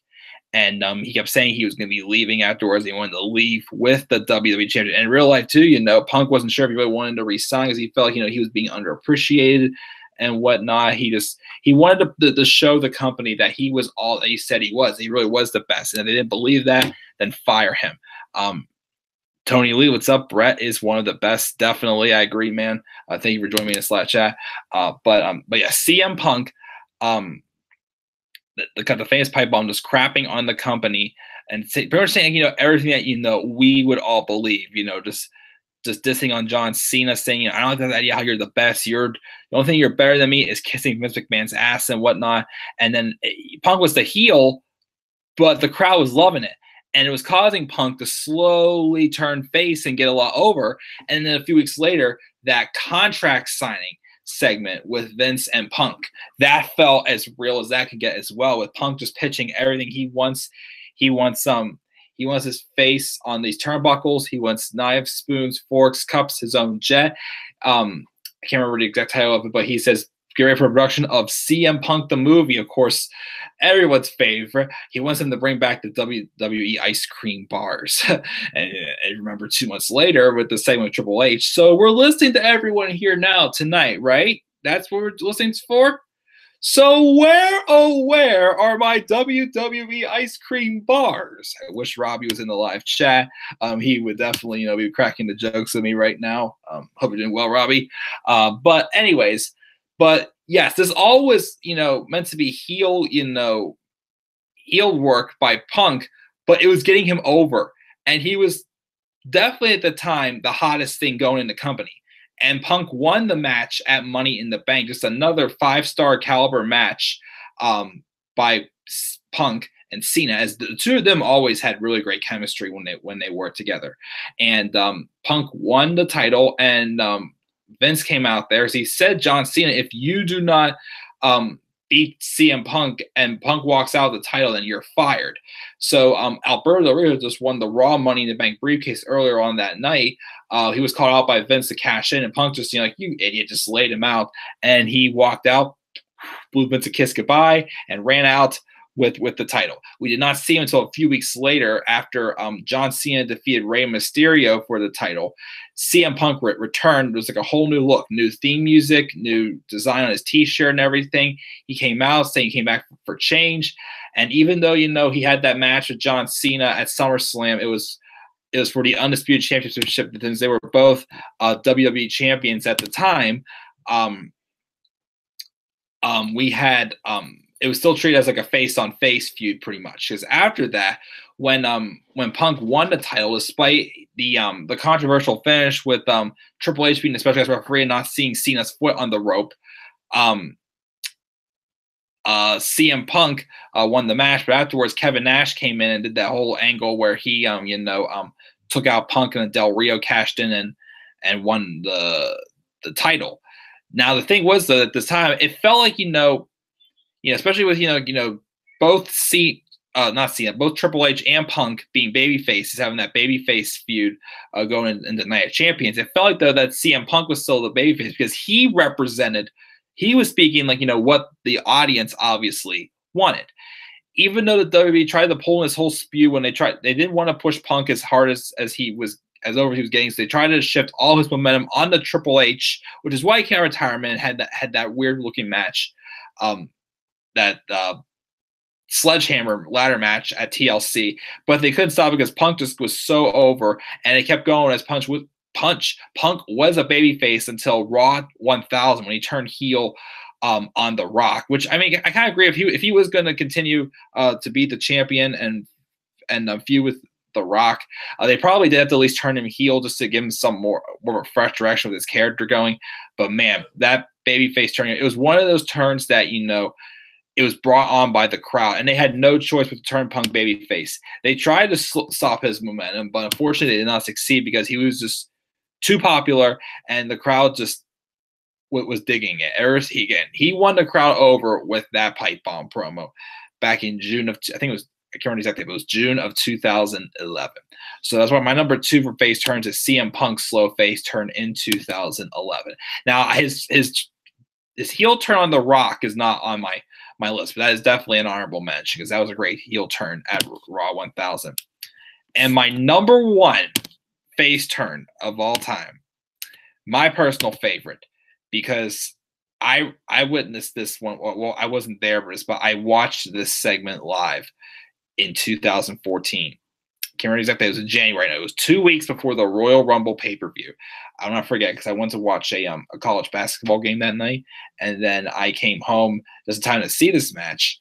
And he kept saying he was going to be leaving afterwards. He wanted to leave with the WWE champion. And in real life, too, Punk wasn't sure if he really wanted to resign because he felt, he was being underappreciated and whatnot. He wanted to show the company that he was all that he said he was. He really was the best. And if they didn't believe that, then fire him. Tony Lee, what's up? Bret is one of the best. Definitely. I agree, man. Thank you for joining me in this live chat. But yeah, CM Punk, the famous pipe bomb, just crapping on the company and pretty much saying, everything that, we would all believe, just dissing on John Cena, saying, I don't like that idea how you're the best. The only thing you're better than me is kissing Vince McMahon's ass and whatnot. And then Punk was the heel, but the crowd was loving it. And it was causing Punk to slowly turn face and get a lot over. And then a few weeks later, that contract signing segment with Vince and Punk, that felt as real as that could get as well, with Punk just pitching everything he wants. He wants his face on these turnbuckles. He wants knives, spoons, forks, cups, his own jet. I can't remember the exact title of it, but he says, get ready for a production of CM Punk the movie, of course, everyone's favorite. He wants them to bring back the WWE ice cream bars. and remember 2 months later with the segment with Triple H. So we're listening to everyone here now tonight, right? That's what we're listening for? So where, oh, where are my WWE ice cream bars? I wish Robbie was in the live chat. He would definitely, be cracking the jokes with me right now. Hope you're doing well, Robbie. But anyways, but yes, this all was, meant to be heel work by Punk, but it was getting him over. And he was definitely at the time the hottest thing going in the company. And Punk won the match at Money in the Bank, just another 5-star caliber match by Punk and Cena, as the two of them always had really great chemistry when they worked together. And Punk won the title, and Vince came out there. As he said, John Cena, if you do not beat CM Punk and Punk walks out of the title, then you're fired. So Alberto Del Rio just won the Raw Money in the Bank briefcase earlier on that night. He was called out by Vince to cash in, and Punk just, like, you idiot, just laid him out. And he walked out, blew Vince a kiss goodbye, and ran out with the title. We did not see him until a few weeks later after John Cena defeated Rey Mysterio for the title. CM Punk returned. It was like a whole new look, new theme music, new design on his t-shirt and everything. He came out saying he came back for change. And even though, he had that match with John Cena at SummerSlam, it was for the Undisputed Championship, since they were both WWE champions at the time. We had it was still treated as like a face-on-face feud, pretty much. Because after that, when Punk won the title, despite the controversial finish with Triple H being the special guest referee and not seeing Cena's foot on the rope, CM Punk won the match. But afterwards, Kevin Nash came in and did that whole angle where he took out Punk, and then Del Rio cashed in and won the title. Now the thing was, though, at this time, it felt like especially with both both Triple H and Punk being baby faces, having that babyface feud going into Night of Champions. It felt like, though, that CM Punk was still the babyface because he was speaking like what the audience obviously wanted. Even though the WWE tried to pull in this whole spew when they didn't want to push Punk as hard as he was getting, so they tried to shift all his momentum onto Triple H, which is why he came out of retirement and had that weird looking match. That sledgehammer ladder match at TLC, but they couldn't stop it because Punk just was so over, and it kept going as Punk was a babyface until Raw 1000 when he turned heel on The Rock. Which, I mean, I kind of agree, if he was going to continue to be the champion and feud with The Rock, they probably did have to at least turn him heel just to give him some more of a fresh direction with his character going. But man, that babyface turn, it was one of those turns that it was brought on by the crowd, and they had no choice but to turn Punk babyface. They tried to stop his momentum, but unfortunately they did not succeed because he was just too popular, and the crowd just was digging it. He won the crowd over with that pipe bomb promo back in June of, I think it was, I can't remember exactly, but it was June of 2011. So that's why my number 2 for face turns is CM Punk's slow face turn in 2011. Now his heel turn on The Rock is not on my list, but that is definitely an honorable mention because that was a great heel turn at Raw 1000. And my number 1 face turn of all time, my personal favorite, because I witnessed this one. Well, I wasn't there for this, but I watched this segment live in 2014. Can't remember exactly. It was in January. It was 2 weeks before the Royal Rumble pay-per-view. I'll not forget because I went to watch a college basketball game that night, and then I came home just in time to see this match.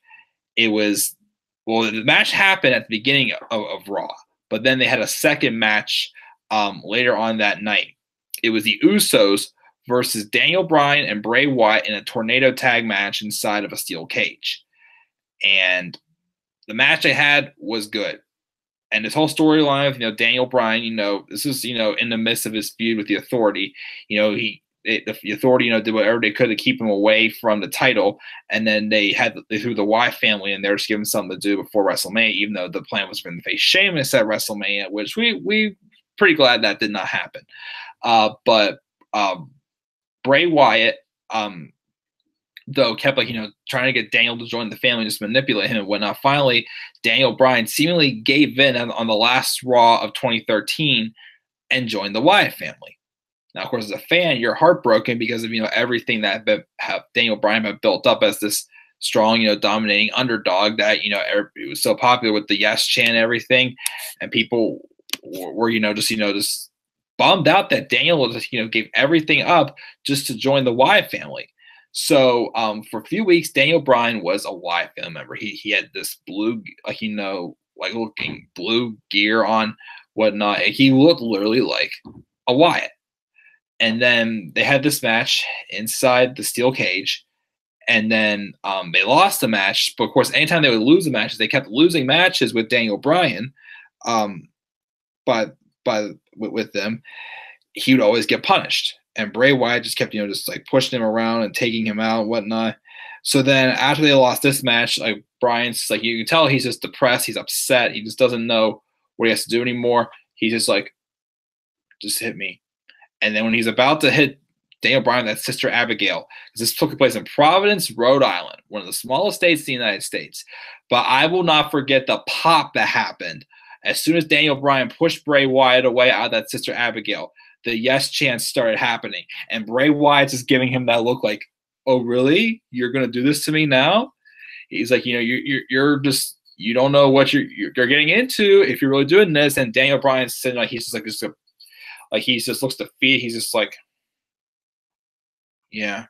The match happened at the beginning of Raw, but then they had a second match later on that night. It was the Usos versus Daniel Bryan and Bray Wyatt in a tornado tag match inside of a steel cage. And the match they had was good. And this whole storyline of, Daniel Bryan, this is, in the midst of his feud with the Authority, the Authority, did whatever they could to keep him away from the title. And then they threw the Wyatt family in there to give him something to do before WrestleMania, even though the plan was for him to face Sheamus at WrestleMania, which we pretty glad that did not happen. But Bray Wyatt, though, kept trying to get Daniel to join the family, just manipulate him and whatnot. Finally, Bryan seemingly gave in on the last Raw of 2013 and joined the Wyatt family. Now, of course, as a fan, you're heartbroken because of everything that Daniel Bryan had built up as this strong, dominating underdog that it was so popular with the yes chant and everything, and people were just bummed out that Daniel just gave everything up just to join the Wyatt family. So for a few weeks, Daniel Bryan was a Wyatt family member. He had this blue, looking blue gear on, whatnot. He looked literally like a Wyatt. And then they had this match inside the steel cage, and then they lost the match. But of course, anytime they would lose the matches, they kept losing matches with Daniel Bryan. With them, he would always get punished. And Bray Wyatt just kept, just like pushing him around and taking him out and whatnot. So then after they lost this match, like Bryan's like, you can tell he's just depressed. He's upset. He just doesn't know what he has to do anymore. He's just like, just hit me. And then when he's about to hit Daniel Bryan, that's Sister Abigail, because this took place in Providence, Rhode Island, one of the smallest states in the United States. But I will not forget the pop that happened as soon as Daniel Bryan pushed Bray Wyatt away out of that Sister Abigail. The yes chants started happening, and Bray Wyatt's just giving him that look like, oh, really? You're going to do this to me now? He's like, you're just, you don't know what you're getting into if you're really doing this. And Daniel Bryan's sitting like, he's just like, he just looks defeated. He's just like, yeah.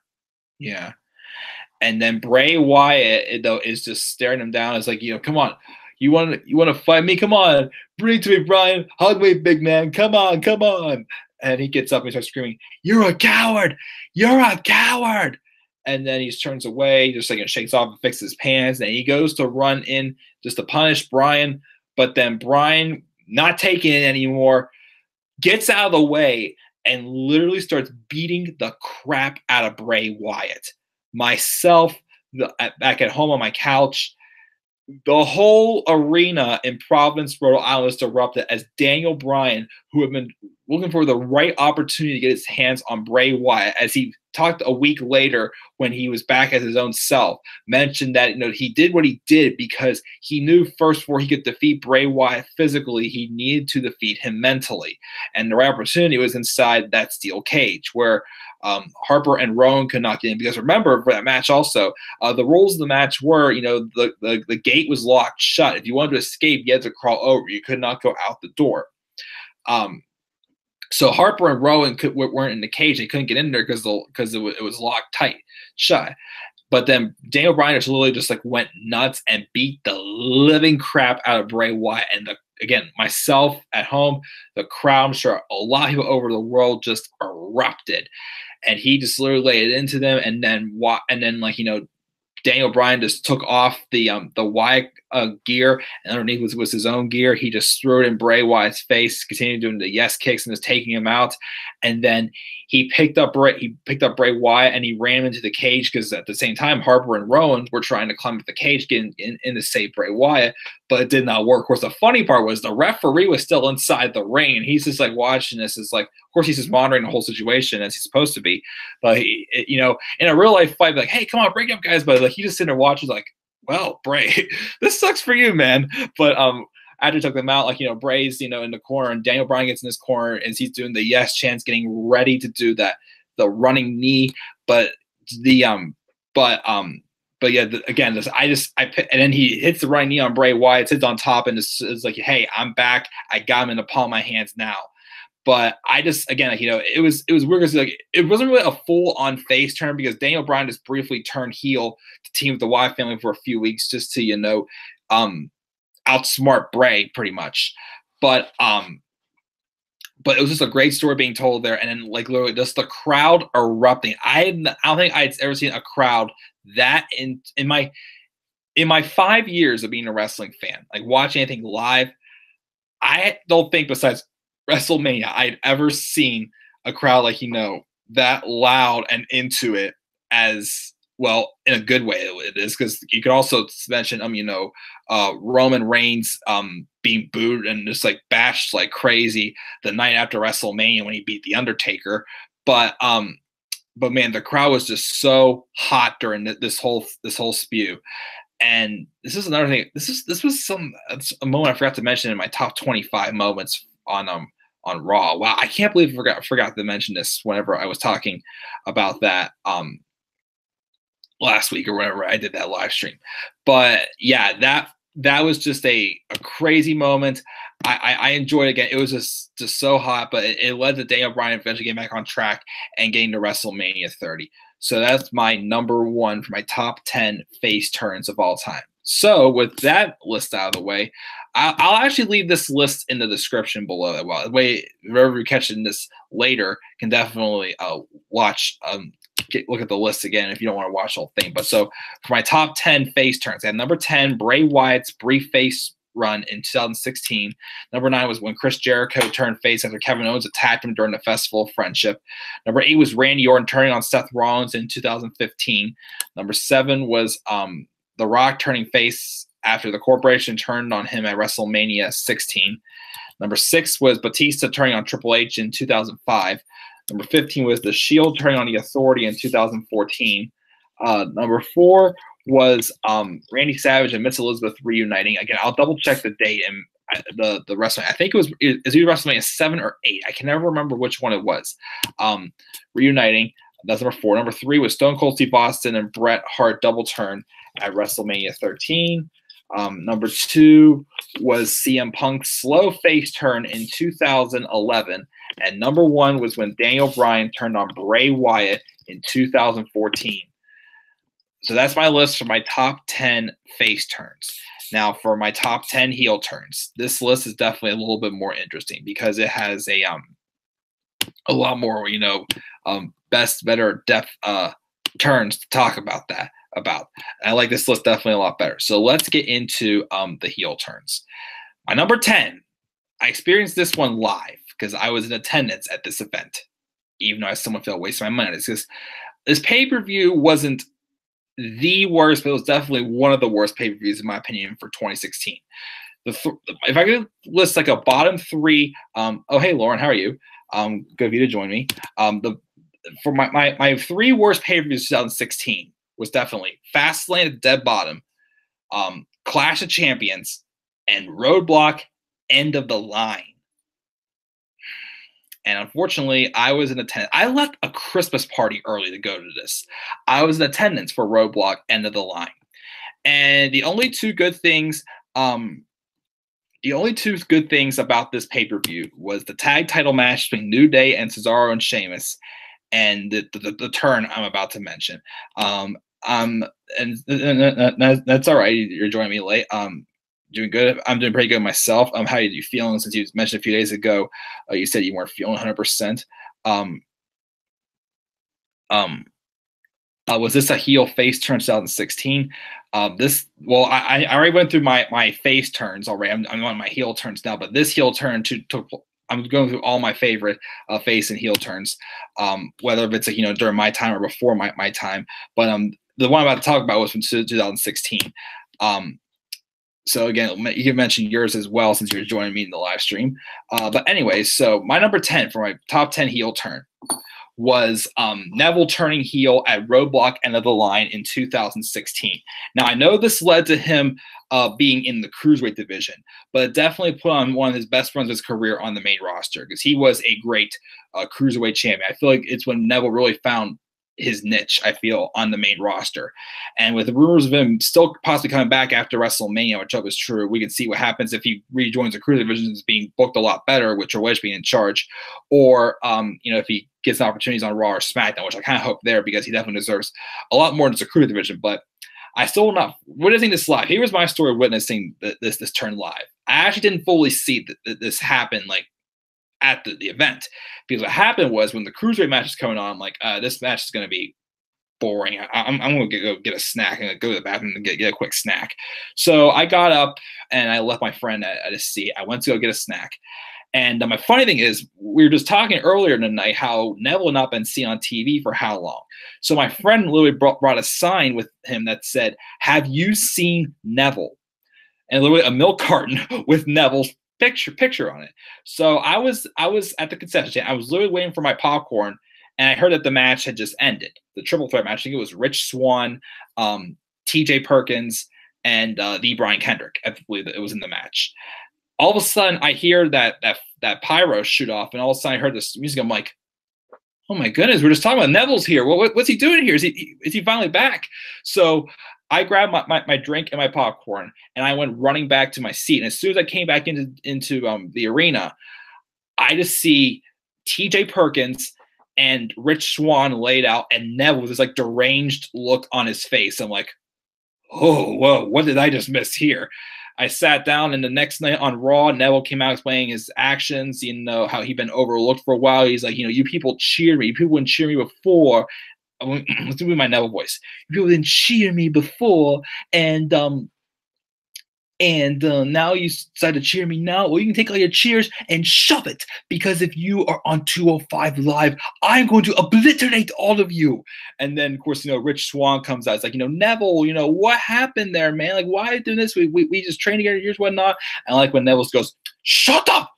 And then Bray Wyatt, though, is just staring him down. It's like, come on. You want to fight me? Come on. Bring it to me, Bryan. Hug me, big man. Come on. And he gets up and starts screaming, you're a coward. You're a coward. And then he turns away, just like shakes off and fixes his pants. And he goes to run in just to punish Bryan. But then Bryan, not taking it anymore, gets out of the way and literally starts beating the crap out of Bray Wyatt. Myself, back at home on my couch, the whole arena in Providence, Rhode Island was erupted as Daniel Bryan, who had been looking for the right opportunity to get his hands on Bray Wyatt, as he talked a week later when he was back as his own self, mentioned that he did what he did because he knew first before he could defeat Bray Wyatt physically, he needed to defeat him mentally. And the right opportunity was inside that steel cage where Harper and Rowan could not get in, because remember for that match also, the rules of the match were, the gate was locked shut. If you wanted to escape, you had to crawl over. You could not go out the door. So Harper and Rowan weren't in the cage. They couldn't get in there because it was locked tight shut. But then Daniel Bryan just literally just like went nuts and beat the living crap out of Bray Wyatt. And again, myself at home, the crowd, I'm sure a lot of people over the world just erupted. And he just literally laid it into them. And then Daniel Bryan just took off the Wyatt gear, and underneath was his own gear. He just threw it in Bray Wyatt's face, continued doing the yes kicks and just taking him out. And then he picked up Bray Wyatt and he ran him into the cage, because at the same time Harper and Rowan were trying to climb up the cage, getting in to save Bray Wyatt, but it did not work. Of course, the funny part was the referee was still inside the ring, and he's just like watching this. It's like, of course, he's just monitoring the whole situation as he's supposed to be. But in a real life fight, like, hey, come on, break up, guys. But like he just sitting there watching, like, well, Bray, this sucks for you, man. But after he took them out, Bray's in the corner, and Daniel Bryan gets in his corner and he's doing the yes chants, getting ready to do the running knee. But again, and then he hits the right knee on Bray Wyatt, sits on top, and it's like, hey, I'm back. I got him in the palm of my hands now. But it was weird because it wasn't really a full-on face turn, because Daniel Bryan just briefly turned heel to team with the Wyatt family for a few weeks just to outsmart Bray pretty much. But it was just a great story being told there, and then literally just the crowd erupting. I don't think I'd ever seen a crowd that in my 5 years of being a wrestling fan, like watching anything live. I don't think besides Wrestlemania I'd ever seen a crowd that loud and into it, as well, in a good way it is, because you could also mention Roman Reigns being booed and just like bashed like crazy the night after WrestleMania when he beat The Undertaker. But but man, the crowd was just so hot during this whole spew. And this is another thing. This was a moment I forgot to mention in my top 25 moments on Raw. Wow, I can't believe I forgot to mention this whenever I was talking about that last week or whenever I did that live stream. But yeah, that was just a crazy moment. I enjoyed it again. It was just so hot, but it led to Daniel Bryan eventually getting back on track and getting to WrestleMania 30. So that's my number one for my top 10 face turns of all time. So with that list out of the way, I'll actually leave this list in the description below. Well, the way whoever you're catching this later can definitely watch look at the list again if you don't want to watch the whole thing. But so for my top 10 face turns, I have number 10, Bray Wyatt's brief face run in 2016. Number 9 was when Chris Jericho turned face after Kevin Owens attacked him during the Festival of Friendship. Number 8 was Randy Orton turning on Seth Rollins in 2015. Number 7 was The Rock turning face after the corporation turned on him at WrestleMania 16. Number 6 was Batista turning on Triple H in 2005. Number 15 was The Shield turning on The Authority in 2014. Number 4 was Randy Savage and Miss Elizabeth reuniting. Again, I'll double check the date and the WrestleMania. I think it was either WrestleMania 7 or 8. I can never remember which one it was. Reuniting. That's number 4. Number 3 was Stone Cold Steve Austin and Bret Hart double turn at WrestleMania 13. Number 2 was CM Punk's slow face turn in 2011. And number 1 was when Daniel Bryan turned on Bray Wyatt in 2014. So that's my list for my top 10 face turns. Now for my top 10 heel turns, this list is definitely a little bit more interesting because it has a lot more, better depth turns to talk about that. And I like this list definitely a lot better. So let's get into the heel turns. My number 10, I experienced this one live because I was in attendance at this event, even though I somewhat felt wasting my money. It's just this pay-per-view wasn't the worst, but it was definitely one of the worst pay-per-views in my opinion for 2016. If I could list like a bottom 3, oh hey Lauren, how are you? Good of you to join me. For my 3 worst pay-per-views 2016 was definitely Fastlane at the dead bottom, Clash of Champions, and Roadblock End of the Line. And unfortunately, I was in attendance. I left a Christmas party early to go to this. I was in attendance for Roadblock End of the Line. And the only two good things about this pay-per-view was the tag title match between New Day and Cesaro and Sheamus, and the turn I'm about to mention. And that's all right. You're joining me late. Doing good. I'm doing pretty good myself. How are you feeling? Since you mentioned a few days ago, you said you weren't feeling 100%. Was this a heel face turn 2016? I already went through my face turns already. I'm on my heel turns now, but this heel turn I'm going through all my favorite face and heel turns, whether it's during my time or before my time. But the one I'm about to talk about was from 2016. So again, you can mention yours as well since you're joining me in the live stream. But anyway, so my number 10 for my top 10 heel turn was Neville turning heel at Roadblock End of the Line in 2016. Now, I know this led to him being in the Cruiserweight division, but it definitely put on one of his best runs of his career on the main roster because he was a great Cruiserweight champion. I feel like it's when Neville really found his niche, I feel, on the main roster. And with the rumors of him still possibly coming back after WrestleMania, which I hope is true, we can see what happens if he rejoins the Cruiserweight division is being booked a lot better with Triple H being in charge, or if he gets opportunities on Raw or SmackDown, which I kind of hope there because he definitely deserves a lot more than the Cruiserweight division. But I still will not witnessing this live. Here was my story witnessing this turn live. I actually didn't fully see this happen at the event, because what happened was when the Cruiserweight match is coming on, I'm like, this match is going to be boring. I'm going to go get a snack and go to the bathroom and get a quick snack. So I got up and I left my friend at his seat. I went to go get a snack. And my funny thing is, we were just talking earlier tonight how Neville had not been seen on TV for how long. So my friend literally brought a sign with him that said, "Have you seen Neville?" And literally a milk carton with Neville's picture on it. So I was at the concession stand. I was literally waiting for my popcorn, and I heard that the match had just ended. The triple threat match. I think it was Rich Swann, T.J. Perkins, and the Brian Kendrick. I believe that it was in the match. All of a sudden, I hear that pyro shoot off, and all of a sudden, I heard this music. I'm like, oh my goodness, we're just talking about Neville's here. What's he doing here? Is he finally back? So I grabbed my drink and my popcorn, and I went running back to my seat. And as soon as I came back into the arena, I just see T.J. Perkins and Rich Swann laid out, and Neville with this like deranged look on his face. I'm like, oh, whoa, what did I just miss here? I sat down, and the next night on Raw, Neville came out explaining his actions, how he'd been overlooked for a while. He's like, you people cheered me. You people wouldn't cheer me before. Let's do my Neville voice. You people didn't cheer me before, and now you decide to cheer me now. Well, you can take all your cheers and shove it, because if you are on 205 Live, I'm going to obliterate all of you. And then, of course, Rich Swann comes out. It's like, Neville, what happened there, man? Like, why are you doing this? We just trained together, here's whatnot. And like when Neville goes, shut up.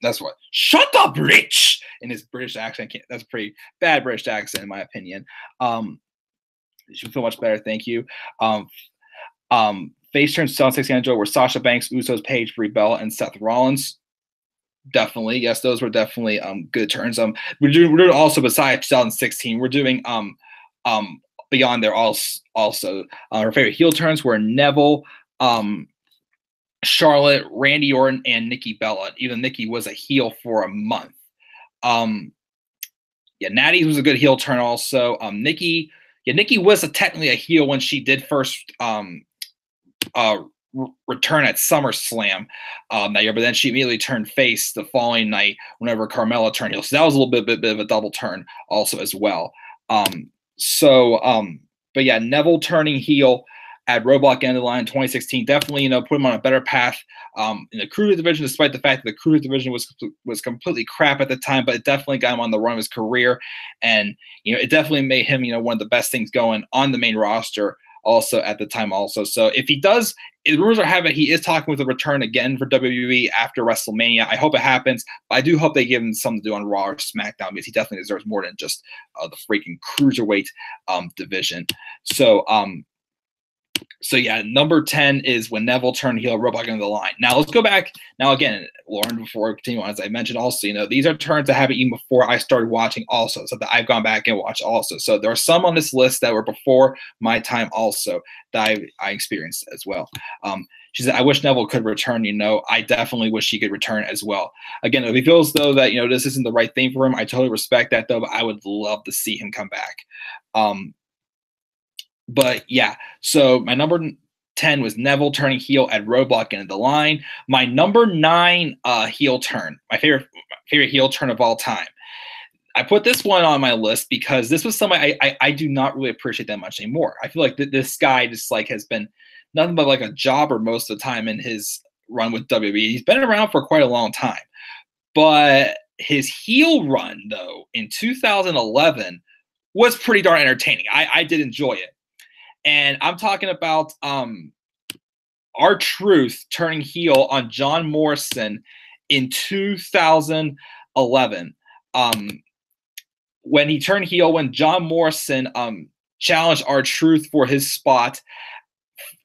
That's what. Shut up, Rich. In his British accent. That's a pretty bad British accent, in my opinion. You should feel much better. Thank you. Face turns 760 Joe were Sasha Banks, Usos, Paige, Brie Bella, and Seth Rollins. Definitely, yes, those were definitely good turns. We're doing also besides 2016. We're doing beyond there also. Our favorite heel turns were Neville, Charlotte, Randy Orton, and Nikki Bella. Even Nikki was a heel for a month. Natty was a good heel turn also. Nikki was technically a heel when she did first return at SummerSlam that year, but then she immediately turned face the following night whenever Carmella turned heel. So that was a little bit of a double turn also as well. But yeah, Neville turning heel at Roadblock End of the Line in 2016 definitely, put him on a better path in the Cruiser division, despite the fact that the Cruiser division was completely crap at the time, but it definitely got him on the run of his career, and it definitely made him one of the best things going on the main roster also at the time also. So if he does, rumors are having he is talking with a return again for WWE after WrestleMania. I hope it happens, but I do hope they give him something to do on Raw or SmackDown, because he definitely deserves more than just the freaking cruiserweight division. So yeah, number 10 is when Neville turned heel, Roadblock End of the Line. Now let's go back. Now again, Lauren, before we continue on, as I mentioned also, these are turns that happened even before I started watching also, so that I've gone back and watched also. So there are some on this list that were before my time also that I experienced as well. She said, I wish Neville could return. I definitely wish he could return as well. Again, if he feels though that, this isn't the right thing for him, I totally respect that though, but I would love to see him come back. But yeah, so my number 10 was Neville turning heel at Roadblock End of the Line. My number 9 heel turn, my favorite heel turn of all time. I put this one on my list because this was somebody I do not really appreciate that much anymore. I feel like this guy just has been nothing but like a jobber most of the time in his run with WWE. He's been around for quite a long time. But his heel run, though, in 2011 was pretty darn entertaining. I did enjoy it. And I'm talking about R-Truth turning heel on John Morrison in 2011. When he turned heel, when John Morrison challenged R-Truth for his spot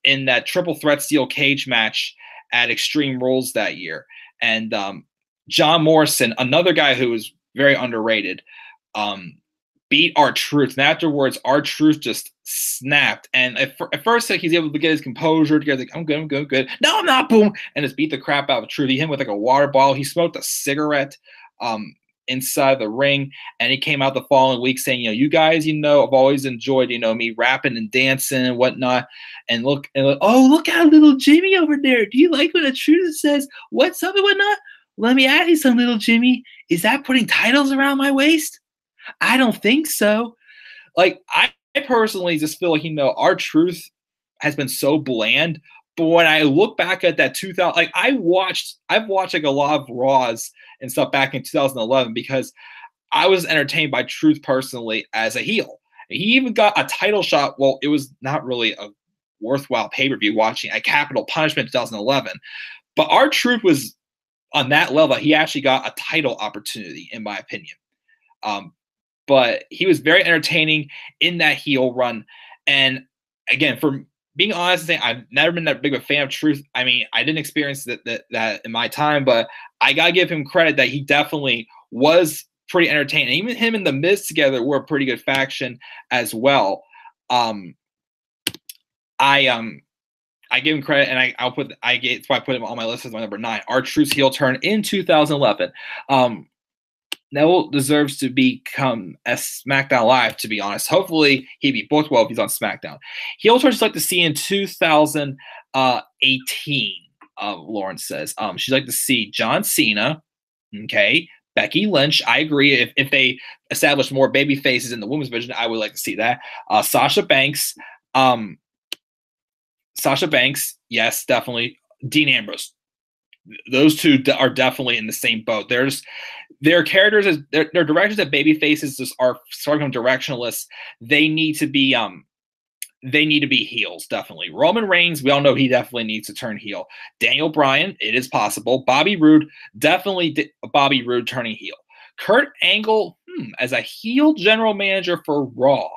in that triple threat steel cage match at Extreme Rules that year. And John Morrison, another guy who was very underrated, beat R-Truth, and afterwards R-Truth just snapped. And at first, he's able to get his composure together. Like, I'm good. No, I'm not. Boom, and just beat the crap out of Truth. He hit him with like a water bottle. He smoked a cigarette inside the ring, and he came out the following week saying, you guys, I've always enjoyed, me rapping and dancing and whatnot. And look, look at little Jimmy over there. Do you like when a Truth says what's up and whatnot? Let me ask you something, little Jimmy. Is that putting titles around my waist? I don't think so. Like, I personally just feel like, R-Truth has been so bland. But when I look back at that 2000, like I've watched like a lot of Raws and stuff back in 2011 because I was entertained by Truth personally as a heel. He even got a title shot. Well, it was not really a worthwhile pay-per-view watching a Capital Punishment in 2011. But R-Truth was on that level. He actually got a title opportunity, in my opinion. but he was very entertaining in that heel run. And again, for being honest, I've never been that big of a fan of Truth. I mean, I didn't experience that in my time, but I gotta give him credit that he definitely was pretty entertaining. Even him and the Miz together were a pretty good faction as well. I give him credit, and that's why I put him on my list as my number 9. R-Truth's heel turn in 2011. Neville deserves to become a SmackDown Live, to be honest. Hopefully, he'd be booked well if he's on SmackDown. Heel turns she'd like to see in 2018, Lauren says. She'd like to see John Cena, okay, Becky Lynch. I agree. If they establish more baby faces in the women's division, I would like to see that. Sasha Banks. Yes, definitely. Dean Ambrose. Those two are definitely in the same boat. Their characters, their directions that baby faces just are starting to become directionless. They need to be heels, definitely. Roman Reigns, we all know he definitely needs to turn heel. Daniel Bryan, it is possible. Bobby Roode, definitely Bobby Roode turning heel. Kurt Angle, as a heel general manager for Raw.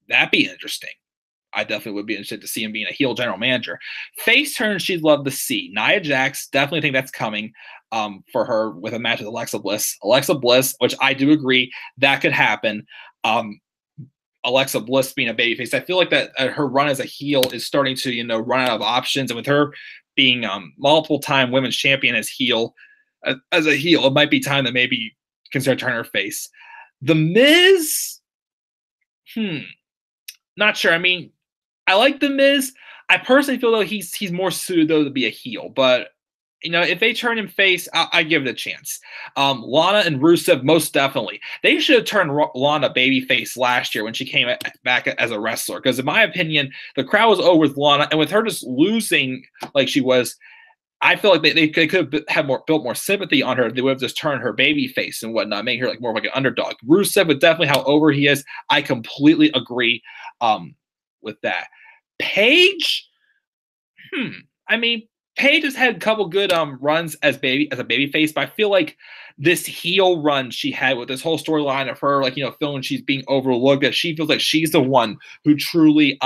That'd be interesting. I definitely would be interested to see him being a heel general manager. Face turn, she'd love to see. Nia Jax, definitely think that's coming for her with a match with Alexa Bliss. Alexa Bliss, which I do agree, that could happen. Alexa Bliss being a babyface, I feel like that her run as a heel is starting to, run out of options. And with her being multiple-time women's champion as a heel, it might be time to maybe consider turning her face. The Miz, not sure. I mean, I like The Miz. I personally feel though he's more suited though to be a heel, but if they turn him face, I give it a chance. Lana and Rusev, most definitely. They should have turned Lana babyface last year when she came back as a wrestler, because in my opinion, the crowd was over with Lana, and with her just losing like she was, I feel like they could have built more sympathy on her. They would have just turned her babyface and whatnot, making her like more of like an underdog. Rusev, with definitely how over he is, I completely agree with that. Paige, I mean, Paige has had a couple good runs as a babyface, but I feel like this heel run she had with this whole storyline of her, feeling she's being overlooked, that she feels like she's the one who truly,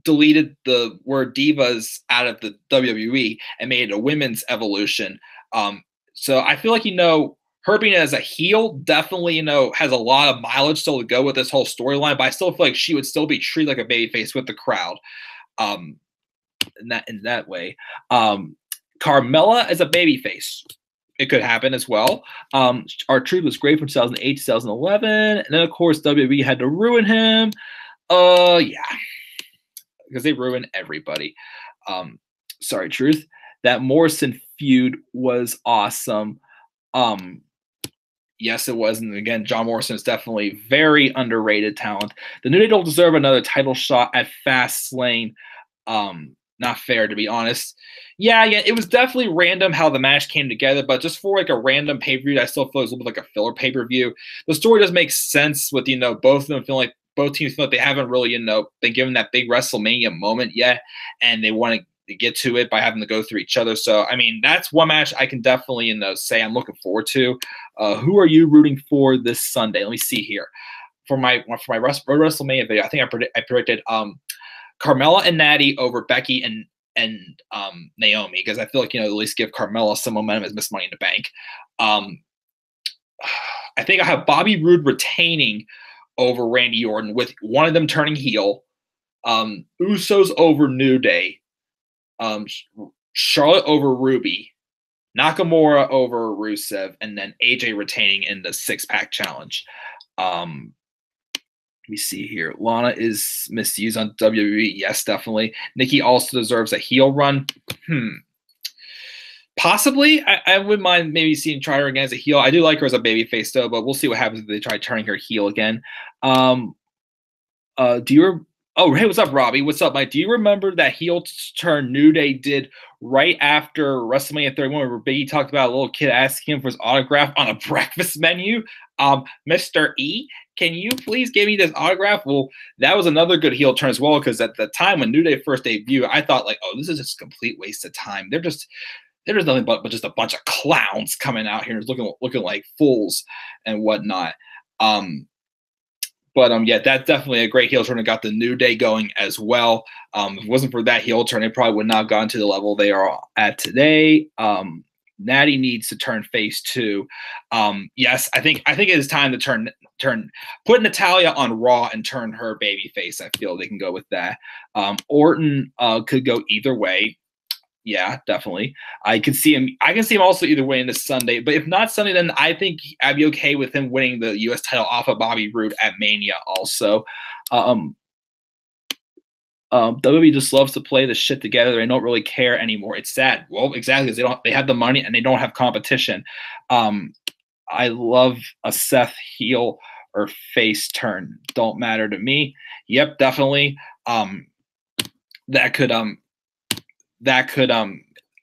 deleted the word divas out of the WWE and made it a women's evolution. So I feel like, her being as a heel definitely, has a lot of mileage still to go with this whole storyline, but I still feel like she would still be treated like a babyface with the crowd. In that way. Carmella as a babyface. It could happen as well. R-Truth was great from 2008 to 2011. And then, of course, WWE had to ruin him. Yeah. Because they ruined everybody. Sorry, Truth. That Morrison feud was awesome. Yes, it was. And again, John Morrison is definitely very underrated talent. The New Day don't deserve another title shot at Fastlane. Not fair, to be honest. Yeah, it was definitely random how the match came together, but just for like a random pay-per-view, I still feel it's a little bit like a filler pay-per-view. The story does make sense with, both of them feeling like both teams feel like they haven't really, been given that big WrestleMania moment yet, and they want to get to it by having to go through each other. So, I mean, that's one match I can definitely, say I'm looking forward to. Who are you rooting for this Sunday? Let me see here. For my WrestleMania video, I think I predicted Carmella and Natty over Becky and Naomi, because I feel like, at least give Carmella some momentum as Miss Money in the Bank. I think I have Bobby Roode retaining over Randy Orton, with one of them turning heel. Usos over New Day. Charlotte over Ruby. Nakamura over Rusev, and then AJ retaining in the 6-pack challenge. Let me see here. Lana is misused on WWE. Yes, definitely. Nikki also deserves a heel run. Possibly. I wouldn't mind maybe try her again as a heel. I do like her as a babyface though, but we'll see what happens if they try turning her heel again. Hey, what's up, Robbie? What's up, Mike? Do you remember that heel turn New Day did right after WrestleMania 31, where Biggie talked about a little kid asking him for his autograph on a breakfast menu? Mr. E, can you please give me this autograph? Well, that was another good heel turn as well, because at the time when New Day first debuted, I thought like, oh, this is just a complete waste of time. there's nothing but just a bunch of clowns coming out here looking like fools and whatnot. Yeah, that's definitely a great heel turn. It got the New Day going as well. If it wasn't for that heel turn, it probably would not have gone to the level they are at today. Natty needs to turn face too. Yes, I think it is time to put Natalya on Raw and turn her baby face. I feel they can go with that. Orton could go either way. Yeah, definitely. I can see him also either way in this Sunday. But if not Sunday, then I think I'd be okay with him winning the U.S. title off of Bobby Roode at Mania also. WWE just loves to play the shit together. They don't really care anymore. It's sad. Well, exactly, because they have the money and they don't have competition. I love a Seth heel or face turn. Don't matter to me. Yep, definitely. That could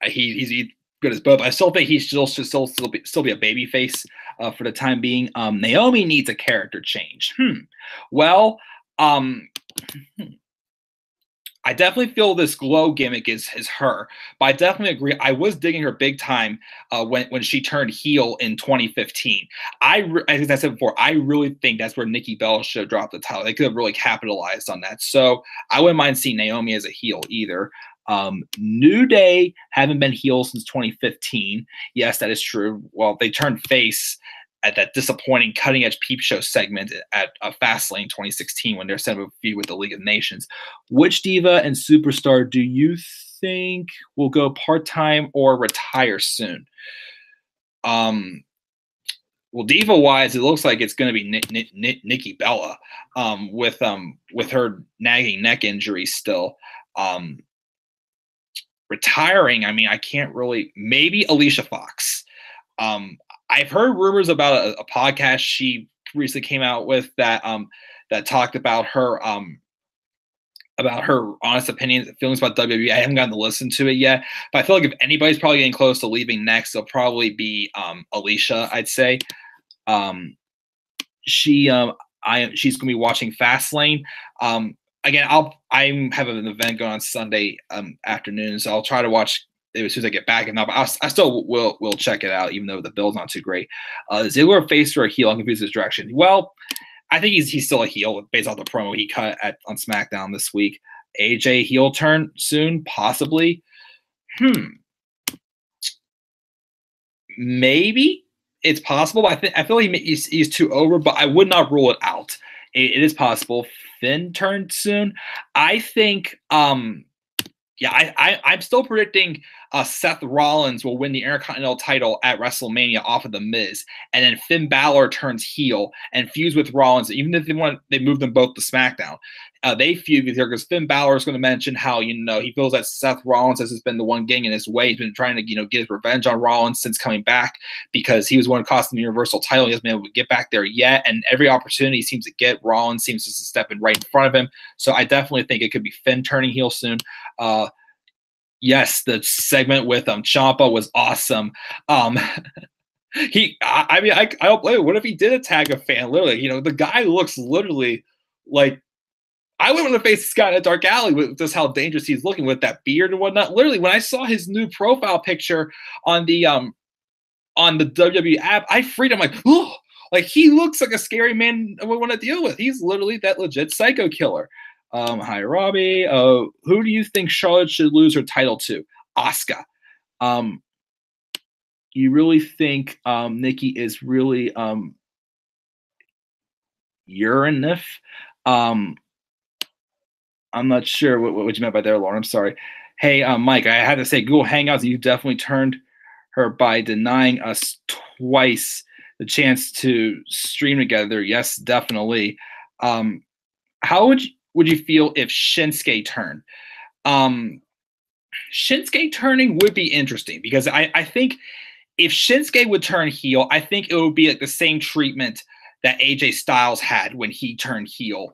he's good as both. I still think he should still be a baby face for the time being. Naomi needs a character change. Well, I definitely feel this glow gimmick is her, but I definitely agree. I was digging her big time when she turned heel in 2015. As I said before, I really think that's where Nikki Bella should have dropped the title. They could have really capitalized on that. So I wouldn't mind seeing Naomi as a heel either. New Day haven't been heel since 2015. Yes, that is true. Well, they turned face at that disappointing Cutting Edge Peep Show segment at Fastlane 2016 when they're set up a feud with the League of Nations. Which diva and superstar do you think will go part-time or retire soon? Well, diva-wise, it looks like it's going to be Nikki Bella with her nagging neck injury still. Retiring, I mean, I can't really. Maybe Alicia Fox. I've heard rumors about a podcast she recently came out with that talked about her honest opinions and feelings about WWE. I haven't gotten to listen to it yet, but I feel like if anybody's probably getting close to leaving next, it'll probably be Alicia. I'd say. She's gonna be watching Fastlane. Again, I have an event going on Sunday afternoon, so I'll try to watch it as soon as I get back. And I still will check it out, even though the bill's not too great. Ziggler face or a heel? I'm confused his direction. Well, I think he's still a heel based off the promo he cut on SmackDown this week. AJ heel turn soon, possibly. Maybe it's possible. I feel like he's too over, but I would not rule it out. It is possible. Finn turned soon. I think. I'm still predicting Seth Rollins will win the Intercontinental title at WrestleMania off of The Miz, and then Finn Balor turns heel and feuds with Rollins. Even if they move them both to SmackDown, they feud with her because Finn Balor is going to mention how he feels that Seth Rollins has been the one getting in his way. He's been trying to get his revenge on Rollins since coming back because he was one who cost him the Universal title. He hasn't been able to get back there yet, and every opportunity he seems to get, Rollins seems to step in right in front of him. So I definitely think it could be Finn turning heel soon. Yes, the segment with Ciampa was awesome. I don't blame him. What if he did attack a fan? Literally, the guy looks literally like I wouldn't want to face this guy in a dark alley with just how dangerous he's looking with that beard and whatnot. Literally, when I saw his new profile picture on the WWE app, I freaked. I'm like, oh, like he looks like a scary man I would want to deal with. He's literally that legit psycho killer. Hi, Robbie. Who do you think Charlotte should lose her title to? Asuka. You really think Nikki is really Uranif? I'm not sure what you meant by there, Lauren. I'm sorry. Hey, Mike, I had to say Google Hangouts, you definitely turned her by denying us twice the chance to stream together. Yes, definitely. How would you feel if Shinsuke turned? Shinsuke turning would be interesting because I think if Shinsuke would turn heel, I think it would be like the same treatment that AJ Styles had when he turned heel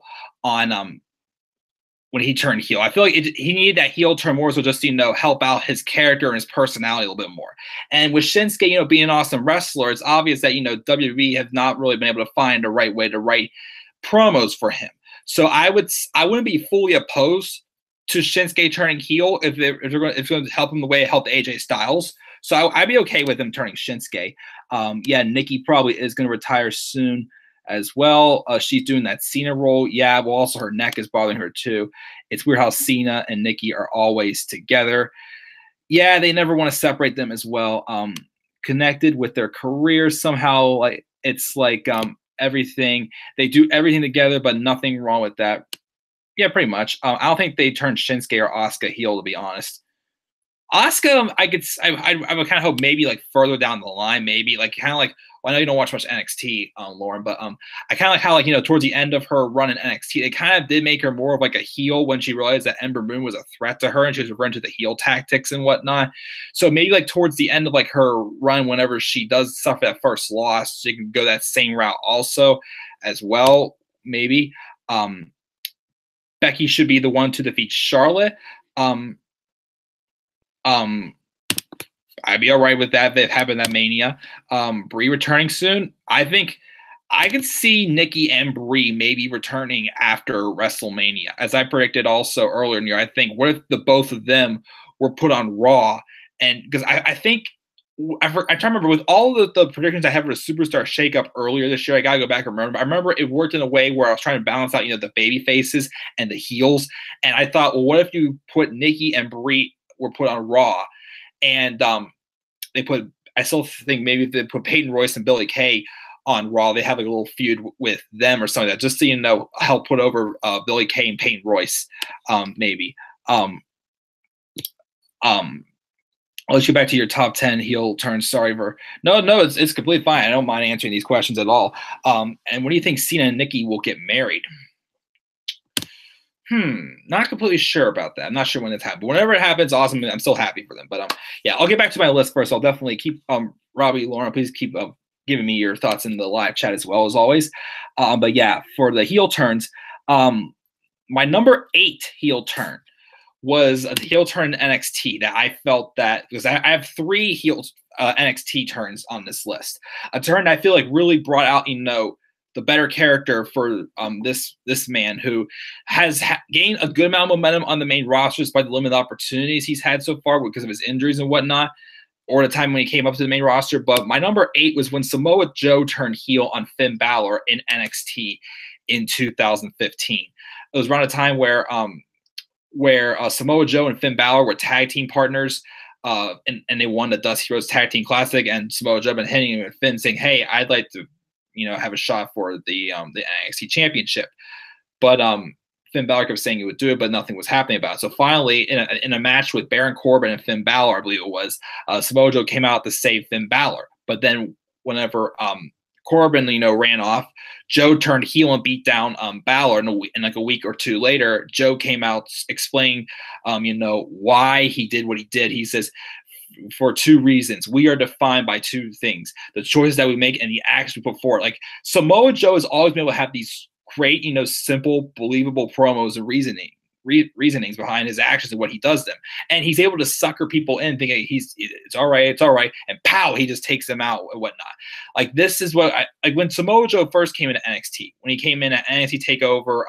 when he turned heel. I feel like he needed that heel turn more so just help out his character and his personality a little bit more. And with Shinsuke, being an awesome wrestler, it's obvious that WWE have not really been able to find the right way to write promos for him. So I wouldn't be fully opposed to Shinsuke turning heel if it's going to help him the way it helped AJ Styles. So I'd be okay with them turning Shinsuke. Yeah, Nikki probably is going to retire soon as well. She's doing that Cena role. Yeah, well, also her neck is bothering her too. It's weird how Cena and Nikki are always together. Yeah, they never want to separate them as well. Connected with their careers somehow. Like it's like everything they do everything together, but nothing wrong with that. Yeah, pretty much. I don't think they turned Shinsuke or Asuka heel, to be honest. Asuka, I would kind of hope maybe like further down the line, maybe like kind of like. Well, I know you don't watch much NXT, Lauren, but I kind of like how like towards the end of her run in NXT, they kind of did make her more of like a heel when she realized that Ember Moon was a threat to her and she was referring to the heel tactics and whatnot. So maybe like towards the end of like her run, whenever she does suffer that first loss, she can go that same route also as well. Maybe Becky should be the one to defeat Charlotte. I'd be all right with that. They've happened that Mania. Brie returning soon. I think I could see Nikki and Brie maybe returning after WrestleMania, as I predicted also earlier in the year. I think what if the both of them were put on Raw? And because I think I try to remember with all the predictions I have for the Superstar shakeup earlier this year. I gotta go back and remember. I remember it worked in a way where I was trying to balance out, the baby faces and the heels. And I thought, well, what if you put Nikki and Brie were put on Raw, and I still think maybe if they put Peyton Royce and Billie Kay on Raw, they have like a little feud with them or something like that, just so help put over Billie Kay and Peyton Royce, maybe. Let's get back to your top 10 heel turns. Sorry for no, it's completely fine. I don't mind answering these questions at all. And when do you think Cena and Nikki will get married? Not completely sure about that. I'm not sure when it's happened. Whenever it happens, awesome. I'm still happy for them. But yeah, I'll get back to my list first. I'll definitely keep Robbie, Lauren, please keep giving me your thoughts in the live chat as well as always. But yeah, for the heel turns, my number 8 heel turn was a heel turn in NXT that I felt that because I have 3 heel NXT turns on this list. A turn that I feel like really brought out, the better character for this man who has gained a good amount of momentum on the main roster despite the limited opportunities he's had so far because of his injuries and whatnot, or the time when he came up to the main roster. But my number 8 was when Samoa Joe turned heel on Finn Balor in NXT in 2015. It was around a time where Samoa Joe and Finn Balor were tag team partners. And they won the Dusty Rhodes Tag Team Classic, and Samoa Joe been hitting him and Finn saying, "Hey, I'd like to, have a shot for the NXT Championship." But Finn Balor kept saying he would do it, but nothing was happening about it. So finally, in a match with Baron Corbin and Finn Balor, I believe it was, Samoa Joe came out to save Finn Balor. But then whenever Corbin, ran off, Joe turned heel and beat down Balor. And like a week or two later, Joe came out explaining, why he did what he did. He says, for 2 reasons. We are defined by 2 things: the choices that we make and the actions we put forward. Like Samoa Joe has always been able to have these great, simple, believable promos and reasonings behind his actions and what he does them. And he's able to sucker people in thinking it's all right. And pow, he just takes them out and whatnot. Like this is what when Samoa Joe first came into NXT, when he came in at NXT TakeOver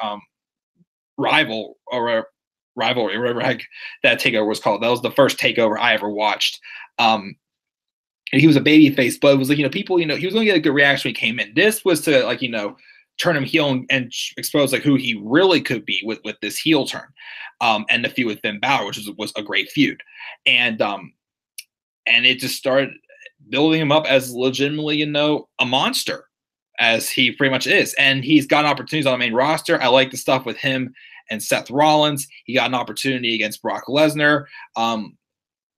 Rivalry, whatever heck that takeover was called. That was the first takeover I ever watched. And he was a baby face, but it was like, people, he was going to get a good reaction when he came in. This was to turn him heel and expose who he really could be with this heel turn. And the feud with Finn Balor, which was a great feud. And it just started building him up as legitimately, a monster, as he pretty much is. And he's gotten opportunities on the main roster. I like the stuff with him and Seth Rollins. He got an opportunity against Brock Lesnar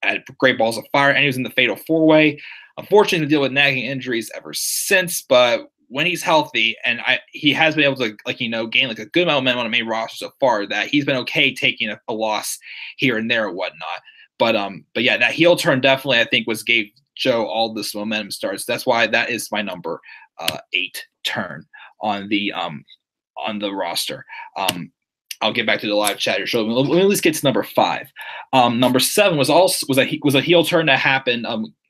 at Great Balls of Fire, and he was in the Fatal 4-Way. Unfortunately, to deal with nagging injuries ever since, but when he's healthy, and he has been able to gain a good amount of momentum on the main roster so far, that he's been okay taking a loss here and there and whatnot. But yeah, that heel turn definitely I think gave Joe all this momentum starts. That's why that is my number 8 turn on the roster. I'll get back to the live chat here. So let me at least get to number 5. Number 7 was a heel turn that happened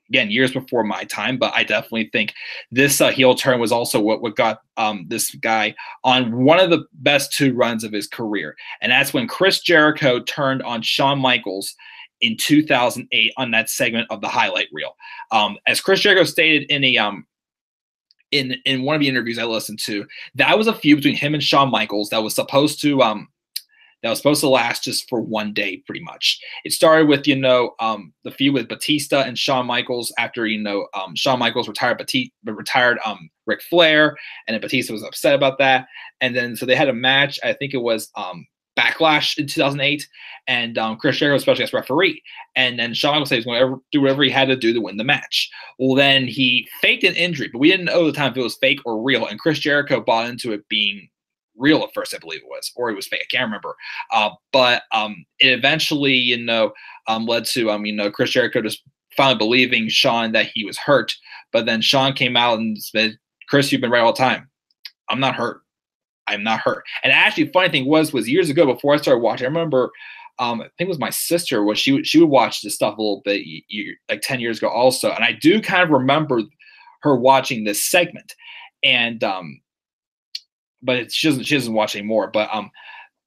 again years before my time, but I definitely think this heel turn was also what got this guy on one of the best 2 runs of his career, and that's when Chris Jericho turned on Shawn Michaels in 2008 on that segment of the highlight reel. As Chris Jericho stated in a in one of the interviews I listened to, that was a feud between him and Shawn Michaels that was supposed to last just for one day, pretty much. It started with, the feud with Batista and Shawn Michaels after, Shawn Michaels retired Ric Flair, and then Batista was upset about that. And then, so they had a match, I think it was Backlash in 2008, and Chris Jericho was special guest referee. And then Shawn Michaels said he was going to do whatever he had to do to win the match. Well, then he faked an injury, but we didn't know at the time if it was fake or real, and Chris Jericho bought into it being real at first, I believe it was, or it was fake. I can't remember. But it eventually, led to, Chris Jericho just finally believing Shawn that he was hurt. But then Shawn came out and said, "Chris, you've been right all the time. I'm not hurt. I'm not hurt." And actually, funny thing was years ago before I started watching, I remember, I think it was my sister, she would watch this stuff a little bit, like 10 years ago also. And I do kind of remember her watching this segment. And, but she doesn't watch anymore. But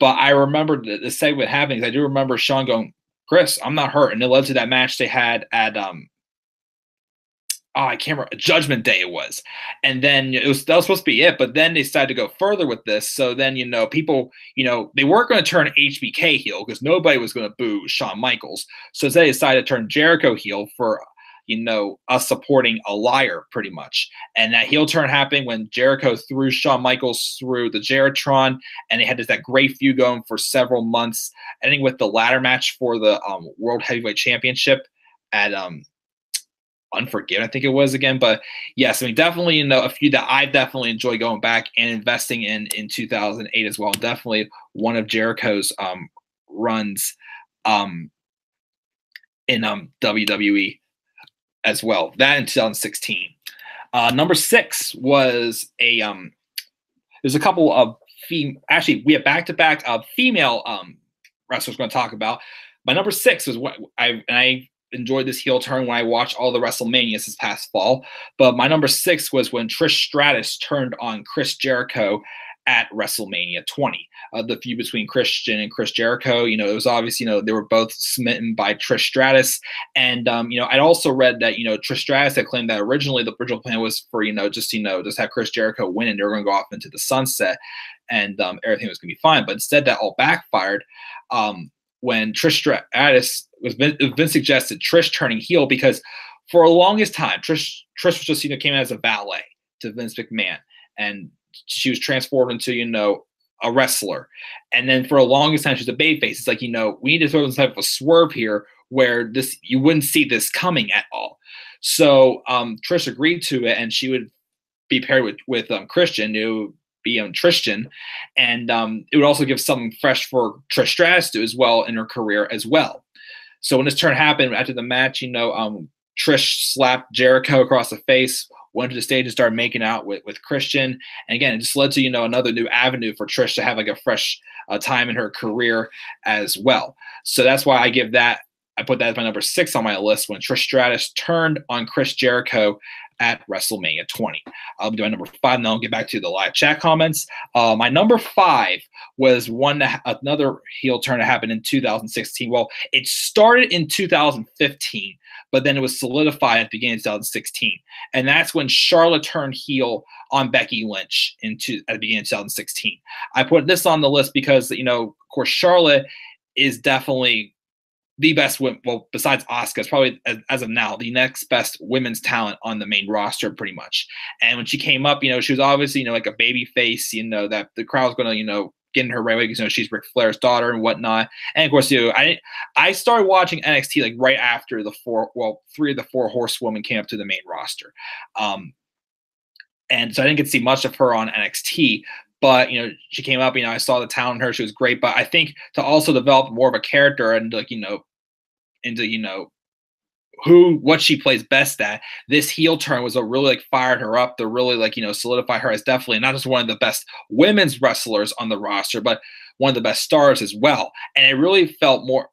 I remember the segment happening. I do remember Shawn going, "Chris, I'm not hurt," and it led to that match they had at I can't remember, Judgment Day it was. And then that was supposed to be it, but then they decided to go further with this. So then people, they weren't going to turn HBK heel because nobody was going to boo Shawn Michaels. So they decided to turn Jericho heel for us supporting a liar, pretty much. And that heel turn happened when Jericho threw Shawn Michaels through the Jeritron, and they had that great feud going for several months, ending with the ladder match for the World Heavyweight Championship at Unforgiven, I think it was again. But yes, I mean, definitely, a feud that I definitely enjoy going back and investing in 2008 as well. Definitely one of Jericho's runs in WWE as well. That in 2016. Number 6 was there's a couple of actually we have back-to-back female wrestlers we're going to talk about. My number 6 was what I enjoyed this heel turn when I watched all the WrestleManias this past fall. But my number 6 was when Trish Stratus turned on Chris Jericho at WrestleMania 20. The feud between Christian and Chris Jericho, it was obviously, they were both smitten by Trish Stratus. And, I'd also read that, Trish Stratus had claimed that originally the original plan was for, just have Chris Jericho win and they were going to go off into the sunset and everything was going to be fine. But instead that all backfired when Trish Stratus Vince suggested Trish turning heel, because for the longest time, Trish was just, came out as a valet to Vince McMahon. And she was transformed into, a wrestler. And then for the longest time, she's a babyface. It's like, we need to throw some type of a swerve here where you wouldn't see this coming at all. So Trish agreed to it, and she would be paired with Christian. It would be Tristan. And it would also give something fresh for Trish Stratus to do as well in her career as well. So when this turn happened after the match, Trish slapped Jericho across the face, went to the stage and started making out with Christian. And again, it just led to, another new avenue for Trish to have like a fresh time in her career as well. So that's why I put that as my number 6 on my list, when Trish Stratus turned on Chris Jericho at WrestleMania 20. I'll do my number 5, and then I'll get back to the live chat comments. My number 5 was another heel turn that happened in 2016. Well, it started in 2015, but then it was solidified at the beginning of 2016. And that's when Charlotte turned heel on Becky Lynch at the beginning of 2016. I put this on the list because, of course, Charlotte is definitely the best, well, besides Asuka, it's probably, as of now, the next best women's talent on the main roster, pretty much. And when she came up, she was obviously, like a baby face, that the crowd's going to, get in her right way because, she's Ric Flair's daughter and whatnot. And of course, I started watching NXT like right after 3 of the 4 horsewomen came up to the main roster. And so I didn't get to see much of her on NXT. But, she came up, I saw the talent in her. She was great. But I think to also develop more of a character and, what she plays best at, this heel turn was a really fired her up to really solidify her as definitely not just one of the best women's wrestlers on the roster, but one of the best stars as well. And it really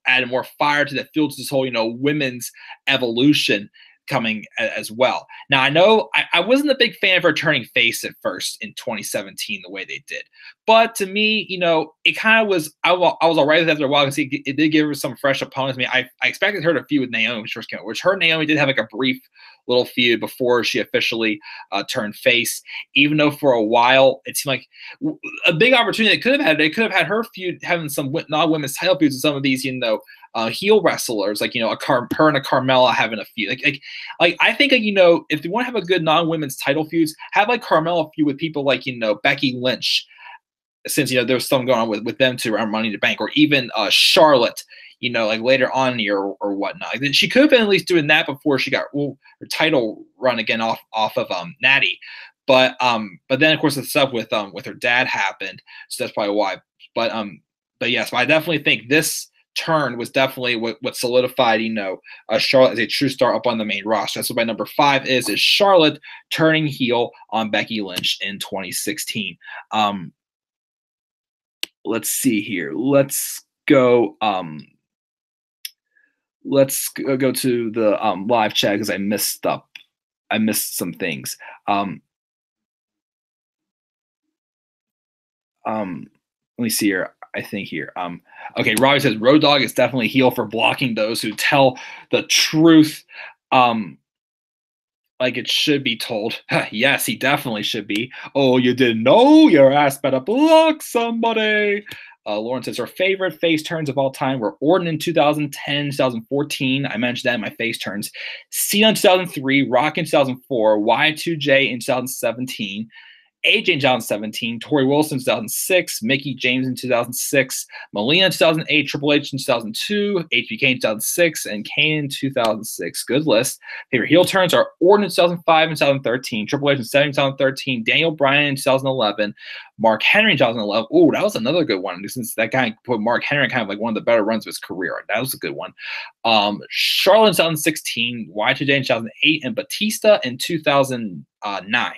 added more fire to the field, to this whole, women's evolution coming as well. Now, I know I wasn't a big fan of her turning face at first in 2017 the way they did, but to me, it kind of was. I was all right with it after a while because it did give her some fresh opponents. I mean, I expected her to feud with Naomi when she first came out, which her and Naomi did have like a brief little feud before she officially turned face. Even though for a while it seemed like a big opportunity they could have had. They could have had her feud having some non-women's title feuds with some of these, heel wrestlers, like her and a Carmella having a feud. Like I think if you want to have a good non-women's title feuds, have like Carmella feud with people like Becky Lynch, since there was something going on with them two around Money in the Bank, or even Charlotte, like later on in the year or whatnot. She could have been at least doing that before she got her title run again off of Natty. But then of course the stuff with her dad happened, so that's probably why. But yes, I definitely think this turn was definitely what solidified Charlotte as a true star up on the main roster. That's what my number 5 is Charlotte turning heel on Becky Lynch in 2016. Let's see here. Let's go. Let's go to the live chat because I missed some things. Let me see here. I think here. Okay, Robbie says Road Dogg is definitely heel for blocking those who tell the truth. Like it should be told. Yes, he definitely should be. Oh, you didn't know? Your ass better block somebody. Lauren says her favorite face turns of all time were Orton in 2010, 2014. I mentioned that in my face turns. Cena in 2003, Rock in 2004, Y2J in 2017. AJ in 2017, Tori Wilson in 2006, Mickie James in 2006, Melina in 2008, Triple H in 2002, HBK in 2006, and Kane in 2006. Good list. Favorite heel turns are Orton in 2005 and 2013, Triple H in 2013, Daniel Bryan in 2011, Mark Henry in 2011. Oh, that was another good one, since that guy put Mark Henry in kind of like one of the better runs of his career. That was a good one. Charlotte in 2016, Y2J in 2008, and Batista in 2009.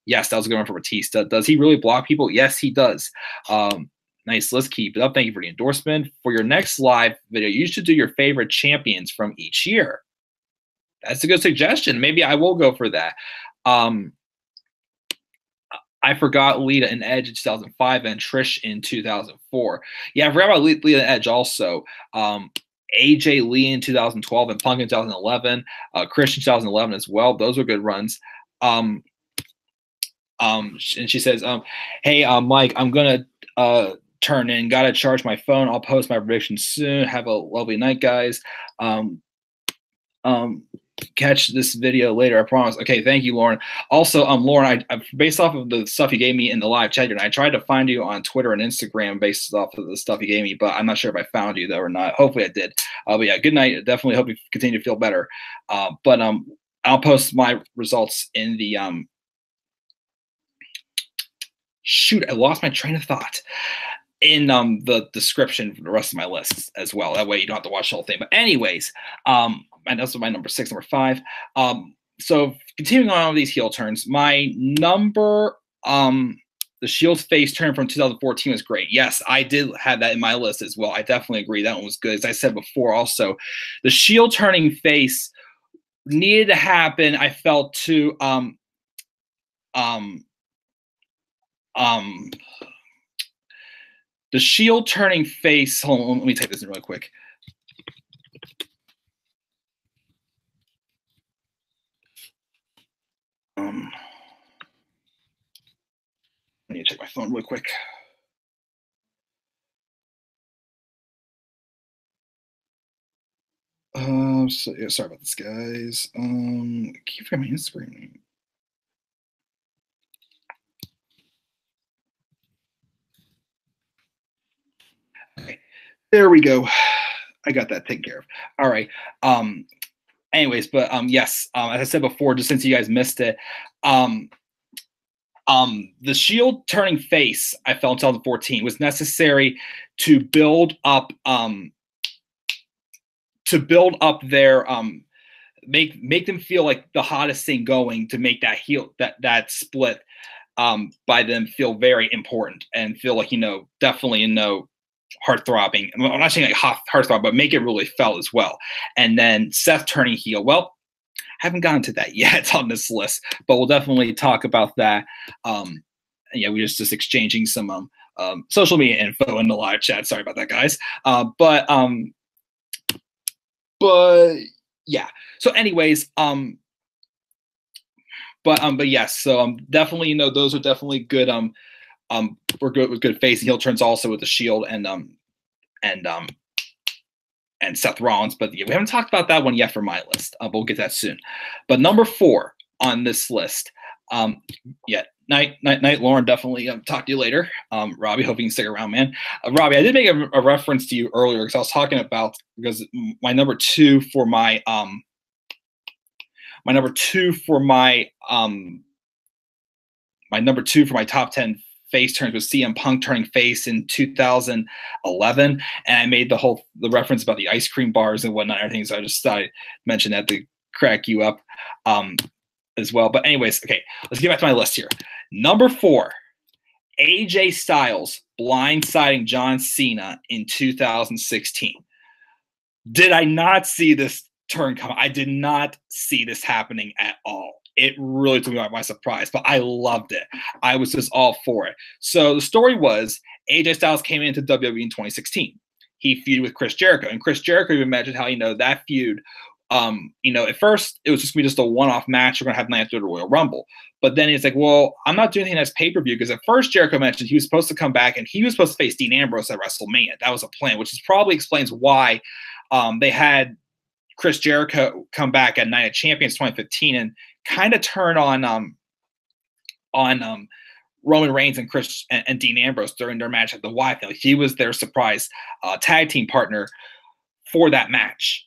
Yes, that was a good one for Batista. Does he really block people? Yes, he does. Nice. Let's keep it up. Thank you for the endorsement. For your next live video, you should do your favorite champions from each year. That's a good suggestion. Maybe I will go for that. I forgot Lita and Edge in 2005 and Trish in 2004. Yeah, I forgot about Lita and Edge also. AJ Lee in 2012 and Punk in 2011. Christian 2011 as well. Those were good runs. And she says, hey, Mike, I'm gonna turn in. Gotta charge my phone. I'll post my predictions soon. Have a lovely night, guys. Catch this video later, I promise. Okay, thank you, Lauren. Also, Lauren, I based off of the stuff you gave me in the live chat, and I tried to find you on Twitter and Instagram based off of the stuff you gave me, but I'm not sure if I found you though or not. Hopefully I did. But yeah, good night. Definitely hope you continue to feel better. But I'll post my results in the shoot, I lost my train of thought in the description for the rest of my lists as well. That way you don't have to watch the whole thing. But anyways, and that's my number 6, number 5. So continuing on with these heel turns, my number, the Shield's face turn from 2014 was great. Yes, I did have that in my list as well. I definitely agree. That one was good. As I said before, also, the Shield turning face needed to happen, I felt, to the Shield turning face. Hold on, let me take this in really quick. I need to check my phone really quick. So yeah, sorry about this, guys. I keep forgetting my Instagram. Okay, there we go. I got that taken care of. All right. Anyways, but yes, as I said before, just since you guys missed it, the Shield turning face, I felt in 2014 was necessary to build up their make them feel like the hottest thing going, to make that heel that split by them feel very important and feel like definitely heart throbbing. I'm not saying like heart throb, but make it really felt as well. And then Seth turning heel. Well, Haven't gotten to that yet on this list, but we'll definitely talk about that. Yeah, we're just exchanging some social media info in the live chat. Sorry about that, guys. But yeah. So, anyways, but yes. So definitely, those are definitely good. We're good with good face and heel turns also with the Shield and Seth Rollins. But yeah, we haven't talked about that one yet for my list. But we'll get that soon. But number 4 on this list, Night Lauren, definitely talk to you later. Robbie, hope you can stick around, man. Robbie, I did make a reference to you earlier because I was talking about my number 2 for my top 10 face turns was CM Punk turning face in 2011, and I made the reference about the ice cream bars and whatnot, and everything. So I just thought I'd mention that to crack you up as well. But anyways, okay, let's get back to my list here. Number 4, AJ Styles blindsiding John Cena in 2016. Did I not see this turn come? I did not see this happening at all. It really took me by surprise, but I loved it. I was just all for it. So the story was AJ Styles came into WWE in 2016. He feuded with Chris Jericho, and Chris Jericho even mentioned how that feud. At first it was just gonna be just a one-off match. We're gonna have night after the Royal Rumble, but then he's like, "Well, I'm not doing anything as pay-per-view," because at first Jericho mentioned he was supposed to come back and he was supposed to face Dean Ambrose at WrestleMania. That was a plan, which probably explains why they had Chris Jericho come back at Night of Champions 2015 and kind of turn on Roman Reigns and Chris and Dean Ambrose during their match at the Wyatt. He was their surprise tag team partner for that match.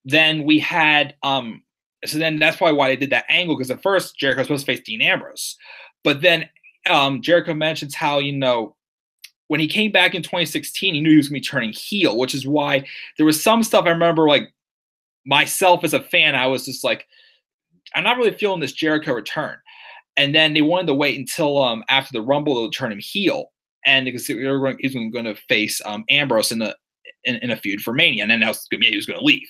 Then we had so then that's probably why they did that angle, because at first Jericho was supposed to face Dean Ambrose, but then Jericho mentions how when he came back in 2016, he knew he was going to be turning heel, which is why there was some stuff I remember, like myself as a fan, I was just like, I'm not really feeling this Jericho return. And then they wanted to wait until after the Rumble to turn him heel, and because he was going to face Ambrose in a feud for Mania, and then he was going to leave.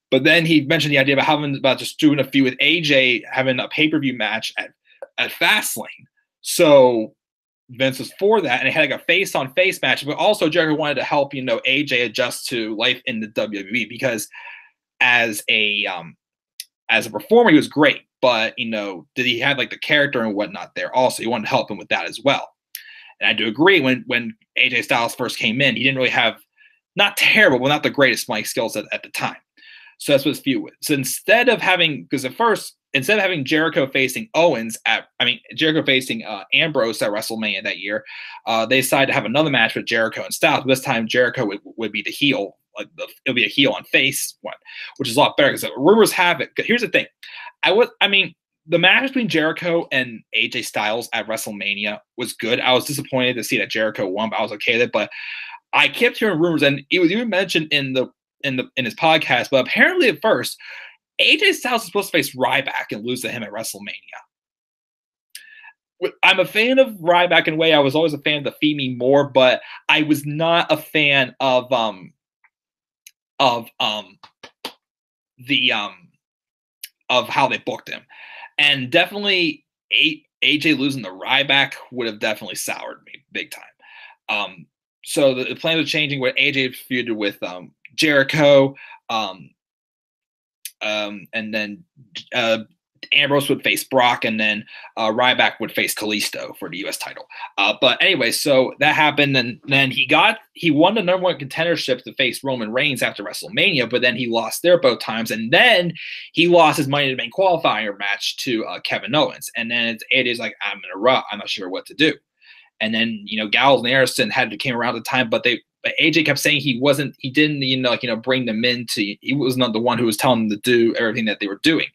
But then he mentioned the idea about just doing a feud with AJ, having a pay-per-view match at Fastlane. So Vince was for that, and it had like a face-on-face match. But also Jericho wanted to help AJ adjust to life in the WWE, because as a performer he was great, but did he have like the character and whatnot there also? He wanted to help him with that as well. And I do agree, when AJ Styles first came in, he didn't really have, not terrible, but not the greatest mic skills at the time. So that's what his feud was. So instead of having Jericho facing Jericho facing Ambrose at WrestleMania that year, they decided to have another match with Jericho and Styles. But this time Jericho would be the heel. It'll be a heel on face one, which is a lot better, because rumors have it. Here's the thing. The match between Jericho and AJ Styles at WrestleMania was good. I was disappointed to see that Jericho won, but I was okay with it. But I kept hearing rumors, and it was even mentioned in his podcast, but apparently at first AJ Styles was supposed to face Ryback and lose to him at WrestleMania. I'm a fan of Ryback in a way. I was always a fan of the Feed Me More, but I was not a fan of how they booked him. And definitely AJ losing to Ryback would have definitely soured me big time. So the plans were changing, where AJ feuded with Jericho, and then Ambrose would face Brock, and then Ryback would face Kalisto for the U.S. title. But anyway, so that happened, and then he won the number 1 contendership to face Roman Reigns after WrestleMania, but then he lost there both times, and then he lost his Money in the Bank qualifier match to Kevin Owens, and then AJ's like, I'm in a rut, I'm not sure what to do. And then Gallows and Harrison came around at the time, but AJ kept saying he didn't bring them in he was not the one who was telling them to do everything that they were doing,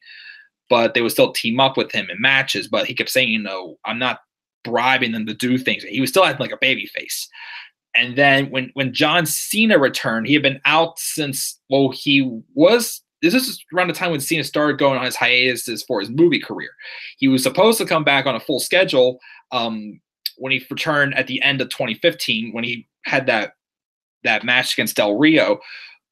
but they would still team up with him in matches. But he kept saying, I'm not bribing them to do things. He was still acting like a baby face. And then when John Cena returned, he had been out since, this is around the time when Cena started going on his hiatus for his movie career. He was supposed to come back on a full schedule when he returned at the end of 2015, when he had that match against Del Rio.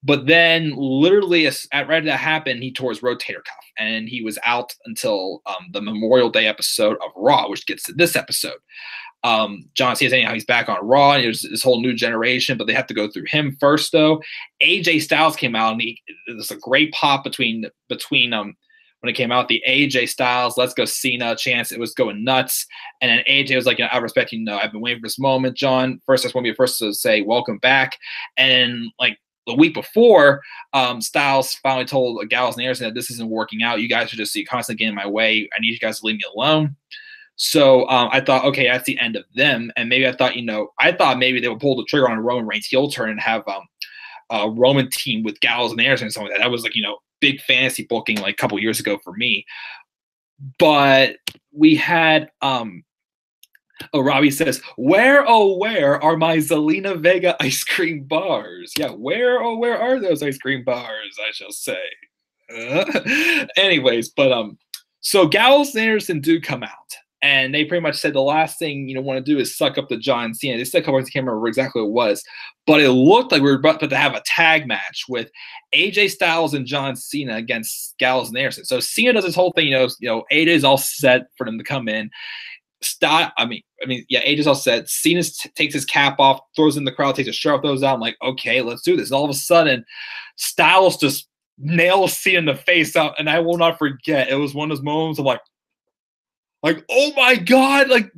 But then, literally, right as that happened, he tore his rotator cuff, and he was out until the Memorial Day episode of Raw, which gets to this episode. John Cena's saying how he's back on Raw, and there's this whole new generation, but they have to go through him first, though. AJ Styles came out, and there's a great pop between when it came out, the AJ Styles, let's go Cena chance. It was going nuts. And then AJ was like, I respect you. I've been waiting for this moment, John. First, I just want to be the first to say, welcome back. And like the week before, Styles finally told Gallows and Anderson that this isn't working out. You guys are just constantly getting in my way. I need you guys to leave me alone. So I thought, okay, that's the end of them. And maybe I thought maybe they would pull the trigger on a Roman Reigns heel turn and have a Roman team with Gallows and Anderson and something like that. That was like, big fantasy booking like a couple years ago for me. But we had Robbie says, where are my Zelina Vega ice cream bars? Yeah, where are those ice cream bars, I shall say. Anyways, but so Gallows and Anderson do come out. And they pretty much said the last thing want to do is suck up the John Cena. They said a couple times, I can't remember exactly what it was, but it looked like we were about to have a tag match with AJ Styles and John Cena against Gallows and Anderson. So Cena does this whole thing, AJ's all set for them to come in. AJ's all set. Cena takes his cap off, throws in the crowd, takes his shirt off, throws out. I'm like, okay, let's do this. And all of a sudden, Styles just nails Cena in the face out, and I will not forget. It was one of those moments of like, oh my God, like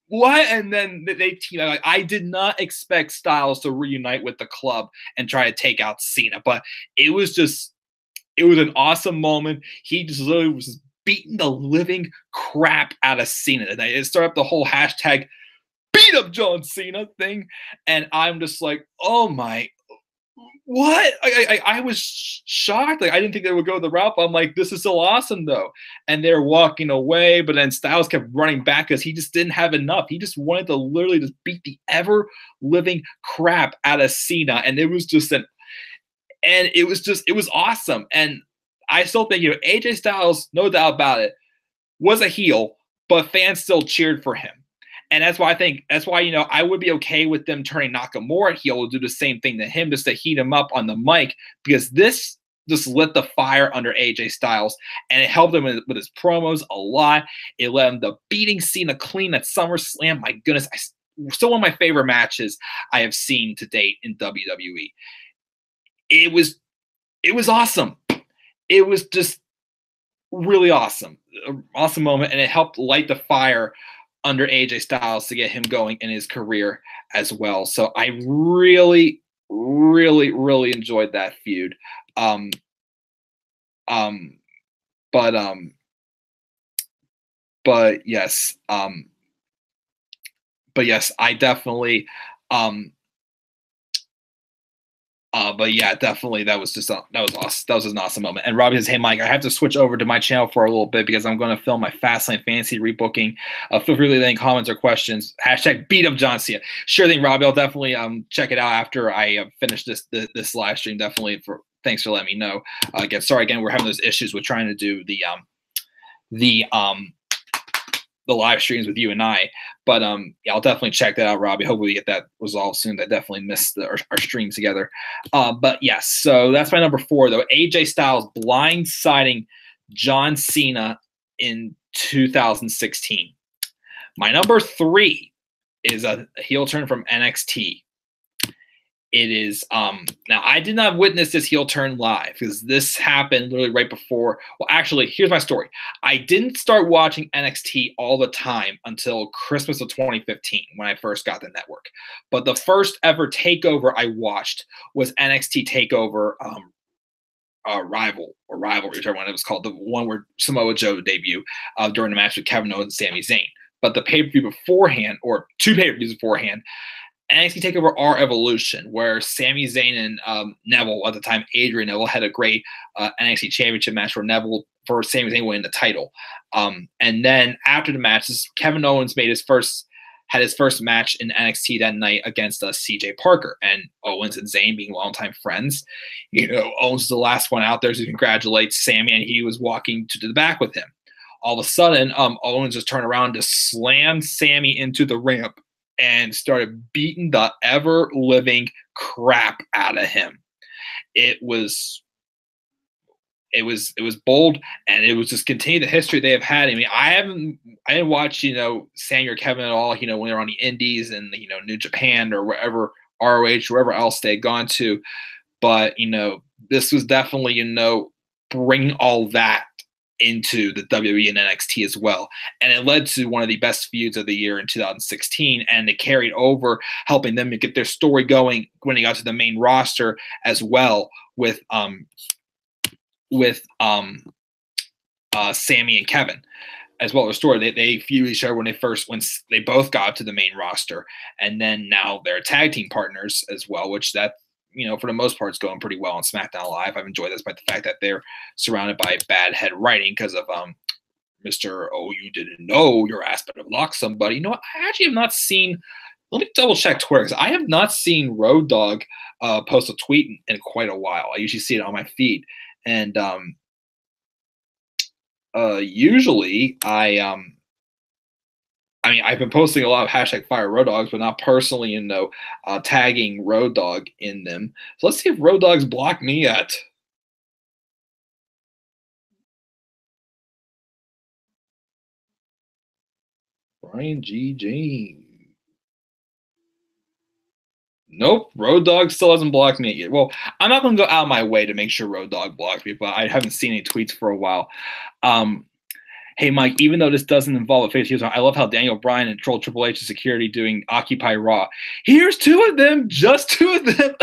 what? And then they team. Like, I did not expect Styles to reunite with the club and try to take out Cena, but it was an awesome moment. He just literally was just beating the living crap out of Cena. And it started up the whole hashtag beat up John Cena thing, and I'm just like, oh my. What? I was shocked. Like, I didn't think they would go the route. But I'm like, this is so awesome, though. And they're walking away, but then Styles kept running back because he just didn't have enough. He just wanted to literally just beat the ever-living crap out of Cena. And it was just it was awesome. And I still think, AJ Styles, no doubt about it, was a heel, but fans still cheered for him. And that's why I would be okay with them turning Nakamura heel to do the same thing to him, just to heat him up on the mic, because this just lit the fire under AJ Styles, and it helped him with his promos a lot. It led him to beating Cena clean at SummerSlam. My goodness, still one of my favorite matches I have seen to date in WWE. It was awesome. It was just really awesome. An awesome moment, and it helped light the fire under AJ Styles to get him going in his career as well. So I really, really, really enjoyed that feud. But yes, I definitely, but yeah, definitely that was awesome. That was an awesome moment. And Robbie says, "Hey Mike, I have to switch over to my channel for a little bit because I'm going to film my Fastlane fantasy rebooking. Feel free to leave any comments or questions. # beat up John Cena." Sure thing, Robbie. I'll definitely check it out after I finish this live stream. Definitely thanks for letting me know. Again, sorry again, we're having those issues with trying to do the live streams with you and I, but yeah, I'll definitely check that out, Robbie. Hopefully we get that resolved soon. I definitely missed our stream together. But yes, so that's my number 4 though. AJ Styles blindsiding John Cena in 2016. My number 3 is a heel turn from NXT. It is now I did not witness this heel turn live because this happened literally right before. Well, actually, here's my story. I didn't start watching NXT all the time until Christmas of 2015 when I first got the network. But the first ever takeover I watched was NXT TakeOver Rivalry, whichever one it was called, the one where Samoa Joe debuted during the match with Kevin Owens and Sami Zayn. But the pay-per-view beforehand, or 2 pay-per-views beforehand, NXT TakeOver Our Evolution, where Sami Zayn and Neville, at the time Adrian Neville, had a great NXT Championship match for Sami Zayn winning the title. And then after the match, Kevin Owens had his first match in NXT that night against CJ Parker. And Owens and Zayn being longtime friends, Owens was the last one out there to congratulate Sami, and he was walking to the back with him. All of a sudden, Owens just turned around to slam Sami into the ramp and started beating the ever-living crap out of him. it was bold, and it was just continue the history they have had. I mean, I didn't watch, Sammy or Kevin at all, when they're on the indies and, New Japan or wherever, ROH, wherever else they had gone to. But, this was definitely, bringing all that into the WWE and NXT as well. And it led to one of the best feuds of the year in 2016. And it carried over, helping them to get their story going when they got to the main roster as well with Sammy and Kevin as well. The story, they feuded each other when they both got to the main roster. And then now they're tag team partners as well, which that, for the most part, is going pretty well on SmackDown Live. I've enjoyed this, despite the fact that they're surrounded by bad head writing because of Mr. Oh, you didn't know your ass better block somebody. I actually have not seen. Let me double check Twitter, because I have not seen Road Dogg post a tweet in quite a while. I usually see it on my feed, and usually I've been posting a lot of #Fire Road Dogs, but not personally, tagging Road Dogg in them. So let's see if Road Dogg's blocked me yet. Brian G. Nope, Road Dogg still hasn't blocked me yet. Well, I'm not going to go out of my way to make sure Road Dogg blocks me, but I haven't seen any tweets for a while. Hey, Mike, even though this doesn't involve a face heel, I love how Daniel Bryan and Troll Triple H's security doing Occupy Raw. Here's 2 of them, just 2 of them.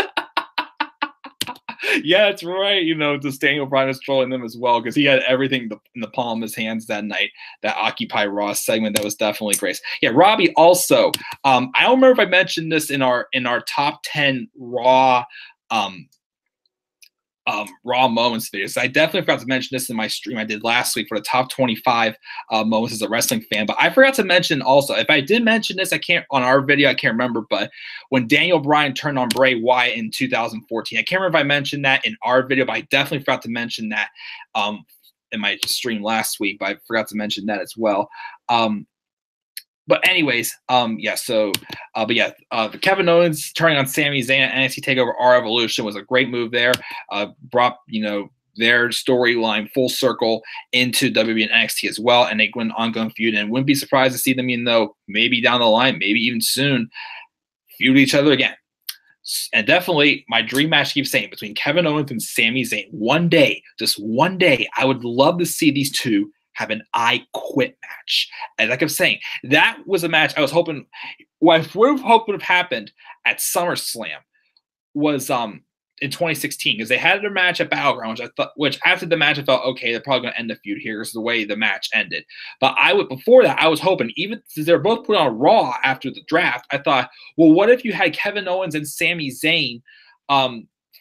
Yeah, that's right. Just Daniel Bryan is trolling them as well, because he had everything in the palm of his hands that night. That Occupy Raw segment, that was definitely great. Yeah, Robbie also. I don't remember if I mentioned this in our top 10 Raw Raw moments videos. I definitely forgot to mention this in my stream I did last week for the top 25 moments as a wrestling fan. But I forgot to mention also, if I did mention this, on our video, I can't remember, but when Daniel Bryan turned on Bray Wyatt in 2014, I can't remember if I mentioned that in our video, but I definitely forgot to mention that in my stream last week, but I forgot to mention that as well. But anyways, the Kevin Owens turning on Sami Zayn at NXT TakeOver R Evolution was a great move there. Brought, their storyline full circle into WWE and NXT as well, and they went an ongoing feud, and wouldn't be surprised to see them, maybe down the line, maybe even soon, feud each other again. And definitely my dream match, keeps saying, between Kevin Owens and Sami Zayn. One day, just one day, I would love to see these two have an I Quit match. And like I'm saying, that was a match I was hoping, what I would have hoped would have happened at SummerSlam was in 2016, because they had their match at Battleground, which after the match I thought, okay, they're probably going to end the feud here, is the way the match ended. But before that, I was hoping, even since they're both put on Raw after the draft, I thought, well, what if you had Kevin Owens and Sami Zayn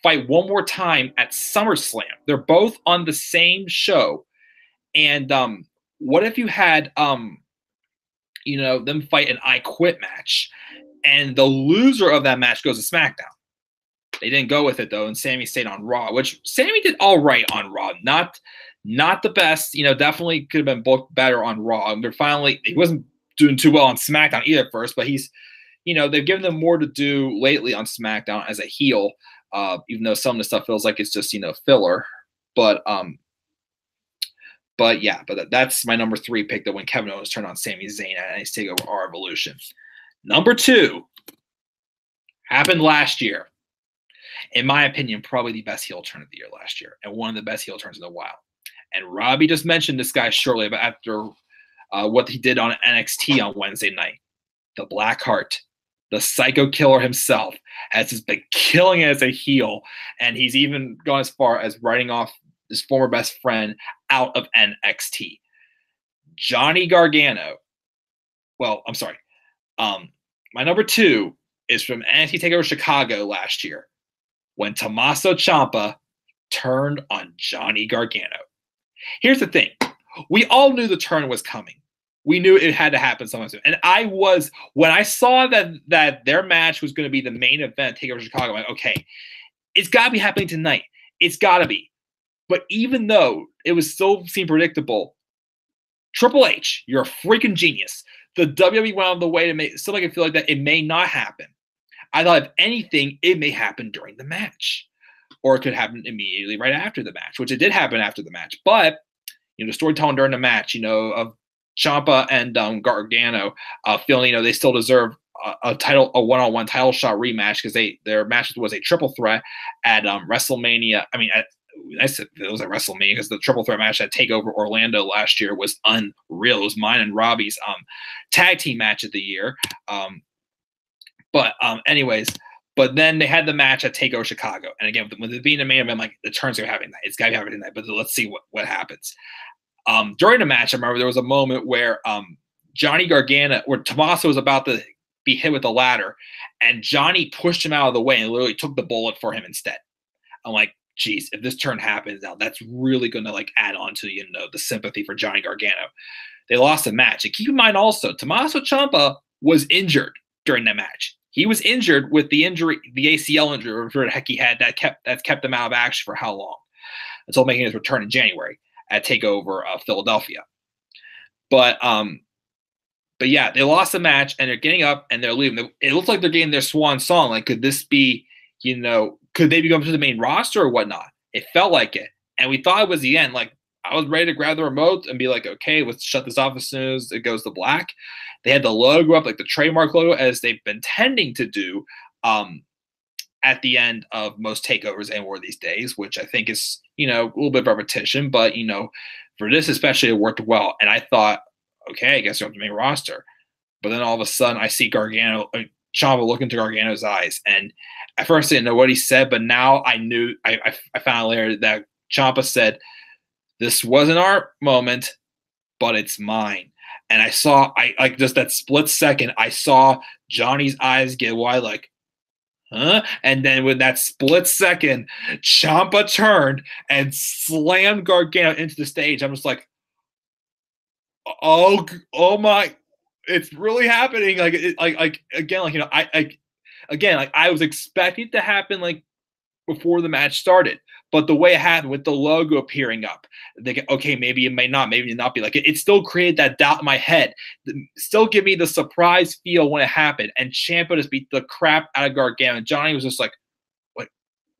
fight one more time at SummerSlam? They're both on the same show. And what if you had, them fight an I Quit match, and the loser of that match goes to SmackDown? They didn't go with it, though, and Sami stayed on Raw, which Sami did all right on Raw. Not the best, definitely could have been booked better on Raw. And he wasn't doing too well on SmackDown either at first, but he's, they've given him more to do lately on SmackDown as a heel, even though some of the stuff feels like it's just, filler. But that's my number 3 pick, that when Kevin Owens turned on Sami Zayn at NXT TakeOver R Evolution. Number 2 happened last year. In my opinion, probably the best heel turn of the year last year, and one of the best heel turns in a while. And Robbie just mentioned this guy shortly, but after what he did on NXT on Wednesday night, the Black Heart, the Psycho Killer himself, has just been killing it as a heel, and he's even gone as far as writing off his former best friend out of NXT. Johnny Gargano. Well, I'm sorry. My number 2 is from NXT TakeOver Chicago last year, when Tommaso Ciampa turned on Johnny Gargano. Here's the thing. We all knew the turn was coming. We knew it had to happen sometime soon. And when I saw that their match was going to be the main event, TakeOver Chicago, I'm like, okay, it's got to be happening tonight. It's got to be. But even though it still seemed predictable, Triple H, you're a freaking genius. The WWE went out of the way to make it feel like that it may not happen. I thought, if anything, it may happen during the match. or it could happen immediately right after the match, which it did happen after the match. But the storytelling during the match, of Ciampa and Gargano feeling they still deserve a one-on-one title shot rematch because their match was a triple threat at WrestleMania. I mean, I said it was at WrestleMania because the triple threat match at TakeOver Orlando last year was unreal. It was mine and Robbie's tag team match of the year. Anyways, but then they had the match at TakeOver Chicago, and again, with it being a main event, I'm like, the turn's gonna happen tonight. It's gotta be happening tonight. But let's see what happens. During the match, I remember there was a moment where Johnny Gargano, where Tommaso was about to be hit with a ladder, and Johnny pushed him out of the way and literally took the bullet for him instead. I'm like, geez, if this turn happens now, that's really going to add on to the sympathy for Johnny Gargano. They lost the match, and keep in mind also, Tommaso Ciampa was injured during that match. He was injured with the injury, the ACL injury, or whatever the heck he had that's kept him out of action for how long? Until making his return in January at TakeOver Philadelphia. But yeah, they lost the match and they're getting up and they're leaving. It looks like they're getting their swan song. Like, could this be, could they be going to the main roster or whatnot? It felt like it. And we thought it was the end. Like, I was ready to grab the remote and be like, okay, let's shut this off as soon as it goes to black. They had the logo up, like the trademark logo, as they've been tending to do at the end of most takeovers and more these days, which I think is, a little bit of repetition, but, for this especially, it worked well. And I thought, okay, I guess you're on the main roster. But then all of a sudden, I see Ciampa look into Gargano's eyes. And at first, I didn't know what he said, but now I knew, I found out later that Ciampa said, this wasn't our moment, but it's mine. And I saw, just that split second, I saw Johnny's eyes get wide, like, huh? And then with that split second, Ciampa turned and slammed Gargano into the stage. I'm just like, oh my, it's really happening. I was expecting it to happen before the match started, but the way it happened with the logo appearing up, okay, maybe it may not be it still created that doubt in my head. Still give me the surprise feel when it happened, and Ciampa just beat the crap out of Gargano. And Johnny was just like,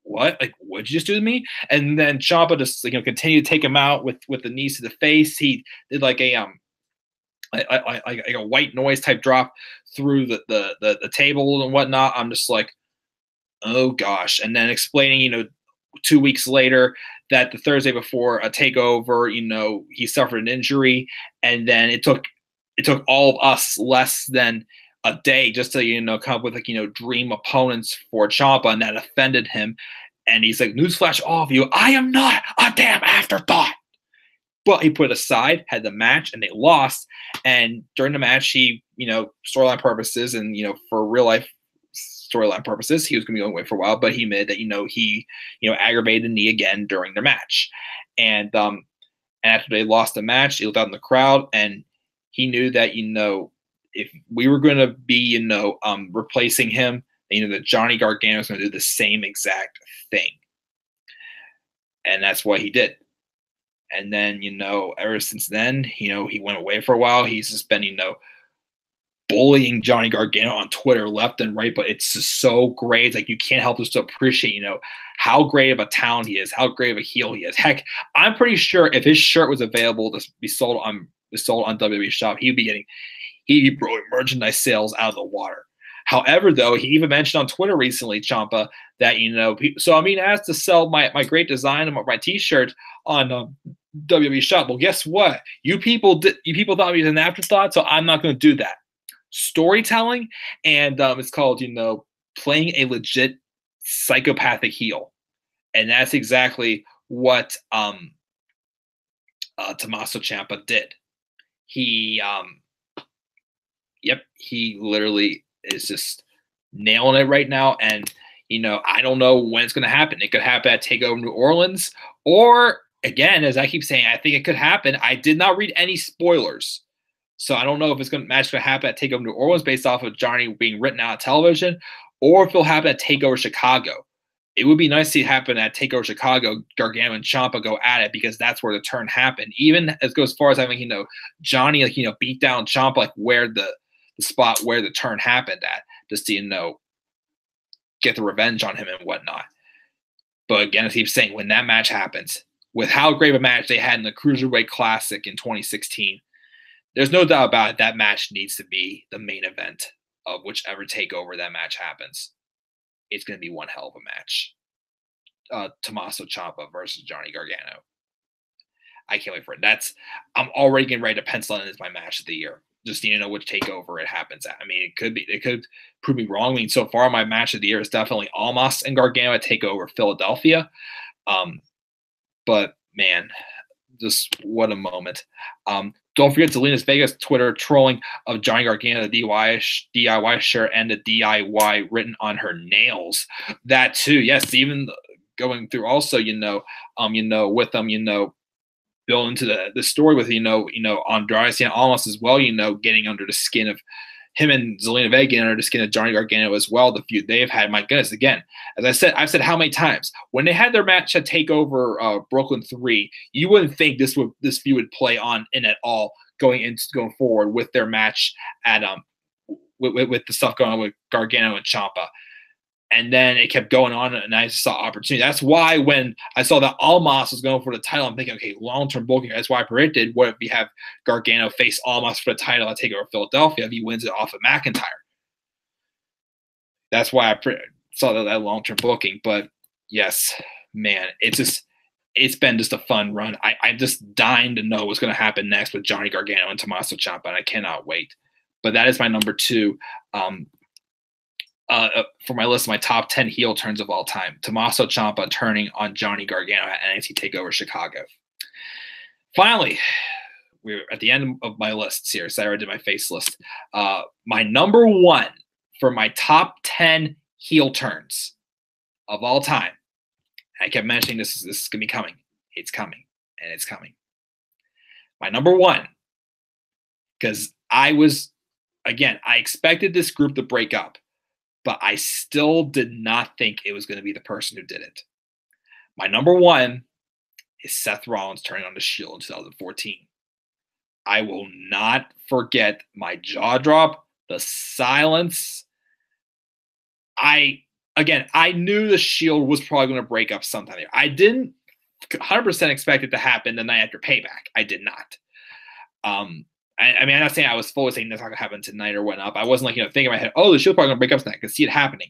what? Like, what'd you just do to me? And then Ciampa just continued to take him out with the knees to the face. He did a white noise type drop through the table and whatnot. I'm just like, oh gosh. And then explaining, 2 weeks later that the Thursday before a takeover, he suffered an injury, and then it took all of us less than a day just to come up with dream opponents for Ciampa, and that offended him. And he's like, newsflash, all of you, I am not a damn afterthought. But he put it aside, had the match, and they lost. And during the match, he, storyline purposes and for real life storyline purposes, he was going to be away for a while, but he admitted that he aggravated the knee again during the match. And after they lost the match, he looked out in the crowd, and he knew that if we were going to be replacing him, that Johnny Gargano was going to do the same exact thing. And that's what he did. And then ever since then, he went away for a while. He's just been bullying Johnny Gargano on Twitter left and right, but it's just so great. It's like you can't help but to appreciate, how great of a talent he is, how great of a heel he is. Heck, I'm pretty sure if his shirt was available to be sold on WWE Shop, he'd be blowing merchandise sales out of the water. However, though, he even mentioned on Twitter recently, Ciampa, that so I'm being asked to sell my great design and my T-shirt on WWE Shop. Well, guess what? You people thought he was an afterthought, so I'm not going to do that. Storytelling, and it's called playing a legit psychopathic heel, and that's exactly what Tommaso Ciampa did. He he literally is just nailing it right now, and I don't know when it's going to happen. It could happen at TakeOver New Orleans, or again, as I keep saying, I think it could happen. I did not read any spoilers, so I don't know if it's going to happen at TakeOver New Orleans based off of Johnny being written out of television, or if it'll happen at TakeOver Chicago. It would be nice to see it happen at TakeOver Chicago. Gargano and Ciampa go at it, because that's where the turn happened. Even as goes as far as having Johnny beat down Ciampa where the spot where the turn happened at, just to get the revenge on him and whatnot. But again, as I keep saying, when that match happens, with how great of a match they had in the Cruiserweight Classic in 2016, there's no doubt about it, that match needs to be the main event of whichever takeover that match happens. It's going to be one hell of a match. Tommaso Ciampa versus Johnny Gargano. I can't wait for it. I'm already getting ready to pencil in as my match of the year. Just need to know which takeover it happens at. I mean, it could prove me wrong. I mean, so far my match of the year is definitely Almas and Gargano at TakeOver Philadelphia. But man, just what a moment. Don't forget Selena's Vegas Twitter trolling of Johnny Gargano, the DIY shirt and the DIY written on her nails. That too, yes. Even going through also, with them, build into the story with Andrade and Almas as well. Getting under the skin of him and Zelina Vega, getting under the skin of Johnny Gargano as well. The feud they've had, my goodness. Again, as I've said how many times when they had their match at TakeOver Brooklyn 3, you wouldn't think this feud would play on in at all going forward with their match at with the stuff going on with Gargano and Ciampa. And then it kept going on, and I just saw opportunity. That's why when I saw that Almas was going for the title, I'm thinking, okay, long-term booking. That's why I predicted, what if we have Gargano face Almas for the title at TakeOver Philadelphia if he wins it off of McIntyre? That's why I saw that long-term booking. But yes, man, it's been just a fun run. I'm just dying to know what's going to happen next with Johnny Gargano and Tommaso Ciampa, and I cannot wait. But that is my number 2. For my list of my top 10 heel turns of all time. Tommaso Ciampa turning on Johnny Gargano at NXT TakeOver Chicago. Finally, we're at the end of my lists here. So I already did my face list. My number 1 for my top 10 heel turns of all time. I kept mentioning this is going to be coming. It's coming, and it's coming. My number 1, because I expected this group to break up, but I still did not think it was going to be the person who did it. My number 1 is Seth Rollins turning on the Shield in 2014. I will not forget my jaw drop, the silence. I knew the Shield was probably going to break up sometime there. I didn't 100% expect it to happen the night after Payback. I did not. I'm not saying I was fully saying that's not going to happen tonight or whatnot. I wasn't thinking in my head, oh, the Shield's probably going to break up tonight. I could see it happening.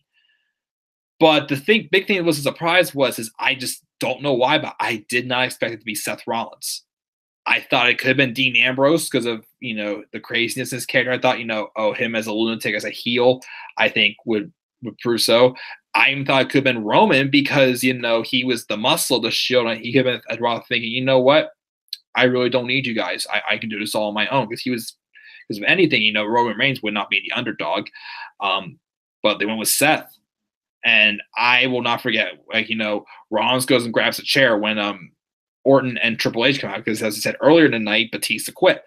But the big thing that was a surprise is I just don't know why, but I did not expect it to be Seth Rollins. I thought it could have been Dean Ambrose because of, the craziness of his character. I thought, him as a lunatic, as a heel, I think would prove so. I even thought it could have been Roman because, he was the muscle of the Shield. And he could have been rather thinking, you know what? I really don't need you guys. I can do this all on my own because of anything, Roman Reigns would not be the underdog. But they went with Seth. And I will not forget, Rollins goes and grabs a chair when Orton and Triple H come out because, as I said earlier in the night, Batista quit.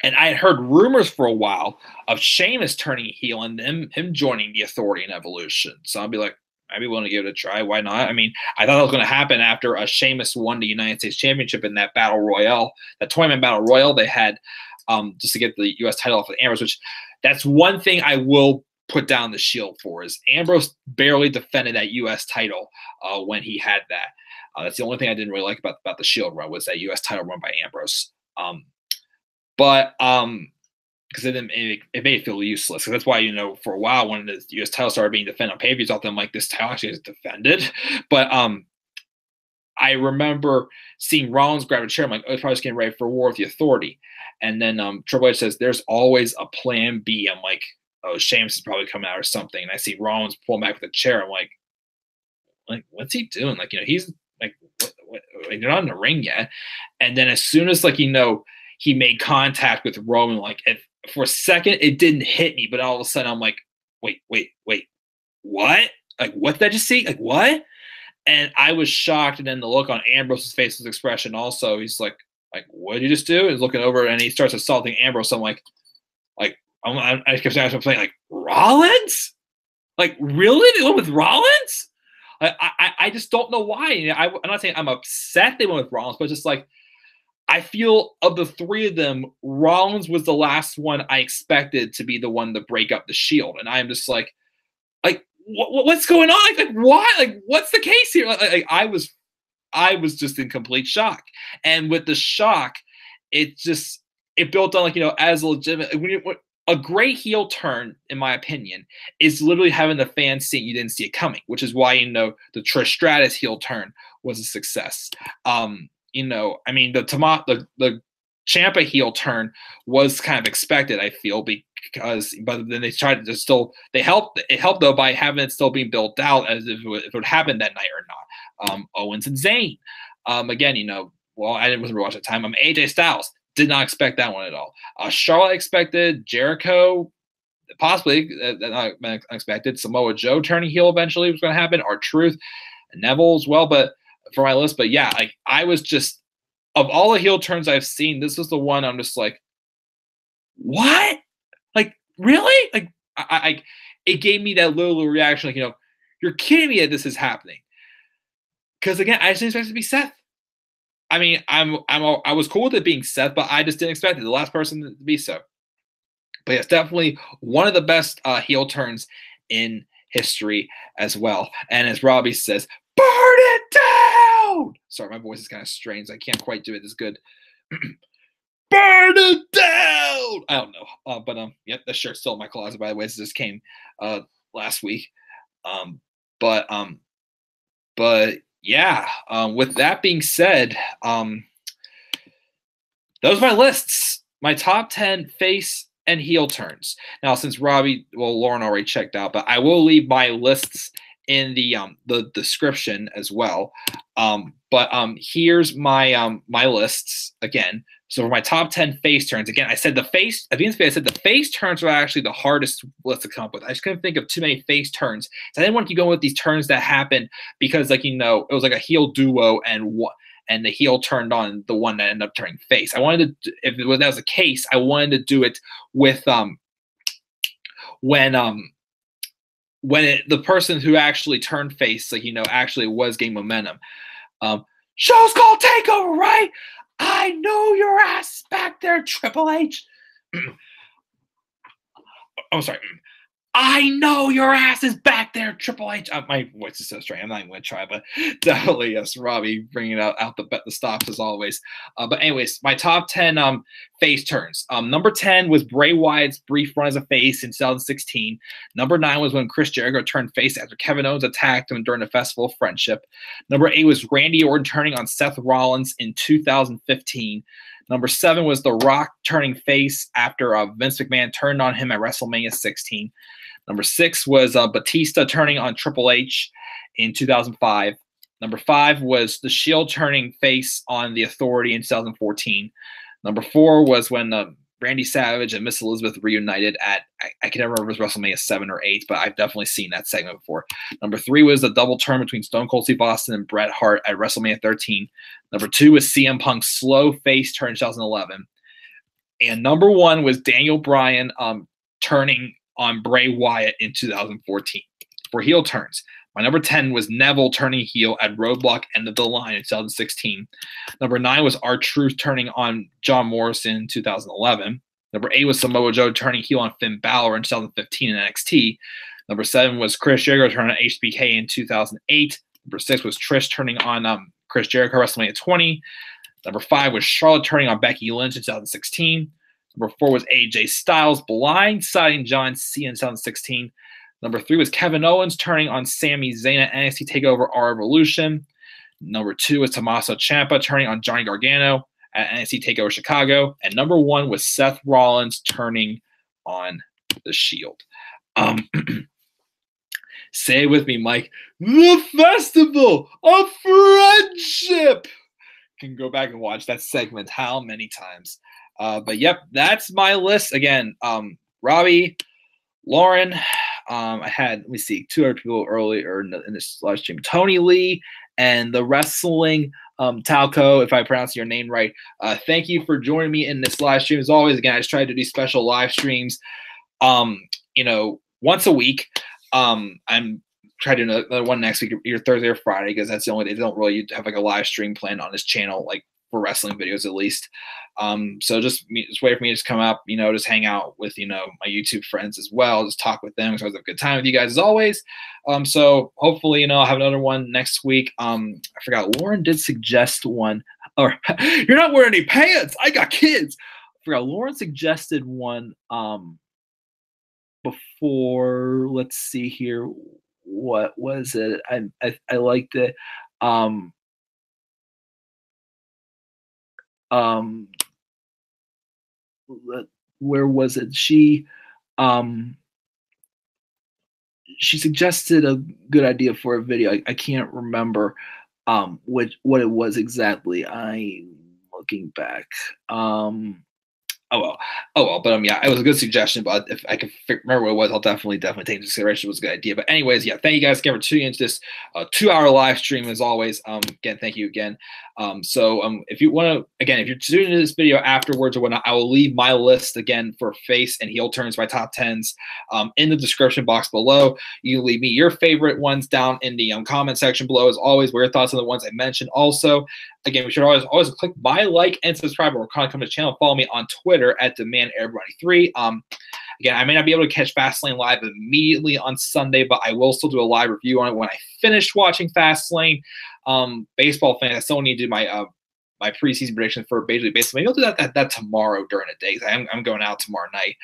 And I had heard rumors for a while of Sheamus turning heel and him joining the Authority in Evolution. So I'll be like, I'd be willing to give it a try. Why not? I mean, I thought that was going to happen after Sheamus won the United States Championship in that Battle Royale, that 20-man Battle Royale they had just to get the U.S. title off of Ambrose, which that's one thing I will put down the Shield for is Ambrose barely defended that U.S. title when he had that. That's the only thing I didn't really like about the Shield run was that U.S. title run by Ambrose. Because it made it feel useless. So that's why, for a while when the U.S. title started being defended on pay-per-views, I thought I'm like, this title actually is defended. But I remember seeing Rollins grab a chair. I'm like, oh, it's probably just getting ready for war with the Authority. And then Triple H says, there's always a plan B. I'm like, oh, Sheamus is probably coming out or something. And I see Rollins pull back with the chair. I'm like, what's he doing? He's like, what, they're not in the ring yet. And then as soon as he made contact with Roman, for a second, it didn't hit me, but all of a sudden I'm like, wait, what? What did I just see? What? And I was shocked. And then the look on Ambrose's face, his expression also, he's like, what did you just do? He's looking over and he starts assaulting Ambrose. I'm like, I kept saying, Rollins? Really? They went with Rollins? I just don't know why. I'm not saying I'm upset they went with Rollins, but just I feel of the three of them, Rollins was the last one I expected to be the one to break up the Shield. And I'm just what's going on? Like, why? Like, what's the case here? Like, I was just in complete shock. And with the shock, it built on, like, as legitimate. A great heel turn, in my opinion, is literally having the fans seeing you didn't see it coming, which is why, the Trish Stratus heel turn was a success. I mean, the Ciampa heel turn was kind of expected, I feel, but then they tried to it helped though by having it still being built out as if it would happen that night or not. Owens and Zayn, again, well, I wasn't watching at the time. AJ Styles, did not expect that one at all. Charlotte expected. Jericho, possibly not unexpected. Samoa Joe turning heel eventually was going to happen. R-Truth, Neville as well, but for my list. But yeah, like, I was just, of all the heel turns I've seen, this was the one I'm just like, what? Like, really? Like, it gave me that little reaction, like, you're kidding me that this is happening. Because again, I just didn't expect it to be Seth. I mean, I was cool with it being Seth, but I just didn't expect it. The last person to be so. But yes, definitely one of the best heel turns in history as well. And as Robbie says, burn it down! Sorry, my voice is kind of strange. I can't quite do it as good. Burn it down! I don't know. But yep, the shirt's still in my closet, by the way. This just came last week. But yeah, with that being said, those are my lists. My top 10 face and heel turns. Now, since Lauren already checked out, but I will leave my lists in the description as well. But here's my my lists again. So for my top 10 face turns, again, I said at the end of the day, I said the face turns were actually the hardest list to come up with. I just couldn't think of too many face turns. So I didn't want to keep going with these turns that happened because, like, it was like a heel duo and the heel turned on the one that ended up turning face. I wanted to, if that was the case, I wanted to do it with when the person who actually turned face, like, actually was gaining momentum. Show's called TakeOver, right? I know your ass back there, Triple H. Oh, sorry. I know your ass is back there, Triple H. My voice is so strange. I'm not even going to try, but definitely, yes, Robbie bringing out the stops as always. But anyways, my top 10 face turns. Number 10 was Bray Wyatt's brief run as a face in 2016. Number 9 was when Chris Jericho turned face after Kevin Owens attacked him during the Festival of Friendship. Number 8 was Randy Orton turning on Seth Rollins in 2015. Number 7 was The Rock turning face after Vince McMahon turned on him at WrestleMania 16. Number 6 was Batista turning on Triple H in 2005. Number 5 was The Shield turning face on The Authority in 2014. Number 4 was when Randy Savage and Miss Elizabeth reunited at, I can never remember if it was WrestleMania 7 or 8, but I've definitely seen that segment before. Number 3 was the double turn between Stone Cold Steve Austin and Bret Hart at WrestleMania 13. Number 2 was CM Punk's slow face turn in 2011. And number 1 was Daniel Bryan turning on Bray Wyatt in 2014 for heel turns. My number 10 was Neville turning heel at Roadblock End of the Line in 2016. Number 9 was R-Truth turning on John Morrison in 2011. Number 8 was Samoa Joe turning heel on Finn Balor in 2015 in NXT. Number 7 was Chris Jericho turning on HBK in 2008. Number 6 was Trish turning on Chris Jericho WrestleMania 20. Number 5 was Charlotte turning on Becky Lynch in 2016. Number 4 was AJ Styles blindsiding John Cena in 2016. Number 3 was Kevin Owens turning on Sami Zayn at NXT TakeOver R Evolution. Number 2 was Tommaso Ciampa turning on Johnny Gargano at NXT TakeOver Chicago. And number 1 was Seth Rollins turning on The Shield. Say it with me, Mike. The Festival of Friendship. You can go back and watch that segment how many times. But yep, that's my list. Again, Robbie, Lauren, I had, let me see, 2 other people earlier in this live stream. Tony Lee and the Wrestling Talco, if I pronounce your name right. Thank you for joining me in this live stream. As always, again, I just try to do special live streams, once a week. I'm trying to do another one next week, either Thursday or Friday, because that's the only day they don't really have like a live stream planned on this channel, like for wrestling videos at least. So just wait for me to just come up, just hang out with, my YouTube friends as well, just talk with them. So I was a good time with you guys as always. So hopefully, I'll have another one next week. I forgot, Lauren did suggest one, or you're not wearing any pants, I got kids. I forgot, Lauren suggested one before. Let's see here. What was it? I liked it. Where was it? She suggested a good idea for a video. I can't remember what it was exactly. I'm looking back. Oh well, but yeah, it was a good suggestion. But if I can remember what it was, I'll definitely take into consideration. It was a good idea. But anyways, yeah, thank you guys again for tuning into this 2-hour live stream as always. Again, thank you again. If you want to, again, if you're tuning into this video afterwards or whatnot, I will leave my list again for face and heel turns, my top 10s, in the description box below. You can leave me your favorite ones down in the comment section below. As always, what your thoughts on the ones I mentioned. Also, again, we should always click buy, like, and subscribe, or come to the channel. Follow me on Twitter at DemandEverybody3. Again, I may not be able to catch Fastlane live immediately on Sunday, but I will still do a live review on it when I finish watching Fastlane. Baseball fans, I still need to do my my preseason prediction for baseball. Maybe I'll do that tomorrow during the day. I'm going out tomorrow night.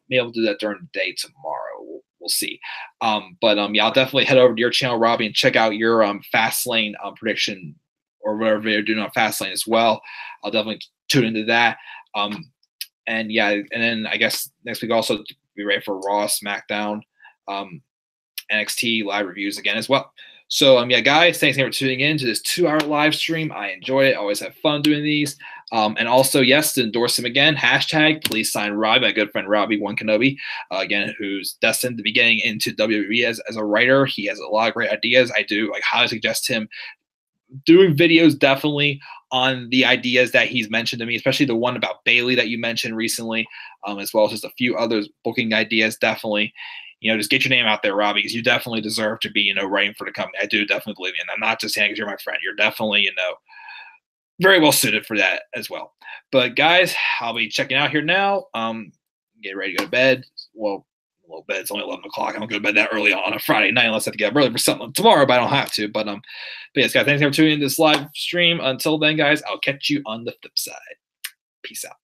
Maybe I'll do that during the day tomorrow. We'll see. Yeah, I'll definitely head over to your channel, Robbie, and check out your Fastlane prediction or whatever they're doing on Fastlane as well. I'll definitely tune into that. And yeah, and then I guess next week also be ready for Raw, SmackDown, NXT live reviews again as well. So yeah, guys, thanks again for tuning in to this 2-hour live stream. I enjoy it. Always have fun doing these. And also, yes, to endorse him again, hashtag please sign Robbie, my good friend Robbie One Kenobi, again, who's destined to be getting into WWE as a writer. He has a lot of great ideas. I do highly suggest him doing videos definitely on the ideas that he's mentioned to me, especially the one about Bailey that you mentioned recently, as well as just a few others booking ideas. Definitely, just get your name out there, Robbie, because you definitely deserve to be, writing for the company. I do definitely believe you, and I'm not just saying because you're my friend. You're definitely, very well suited for that as well. But guys, I'll be checking out here now. Get ready to go to bed. Well, a little bit. It's only 11 o'clock. I don't go to bed that early on a Friday night unless I have to get up early for something tomorrow, but I don't have to. But yes, guys, thanks for tuning in this live stream. Until then, guys, I'll catch you on the flip side. Peace out.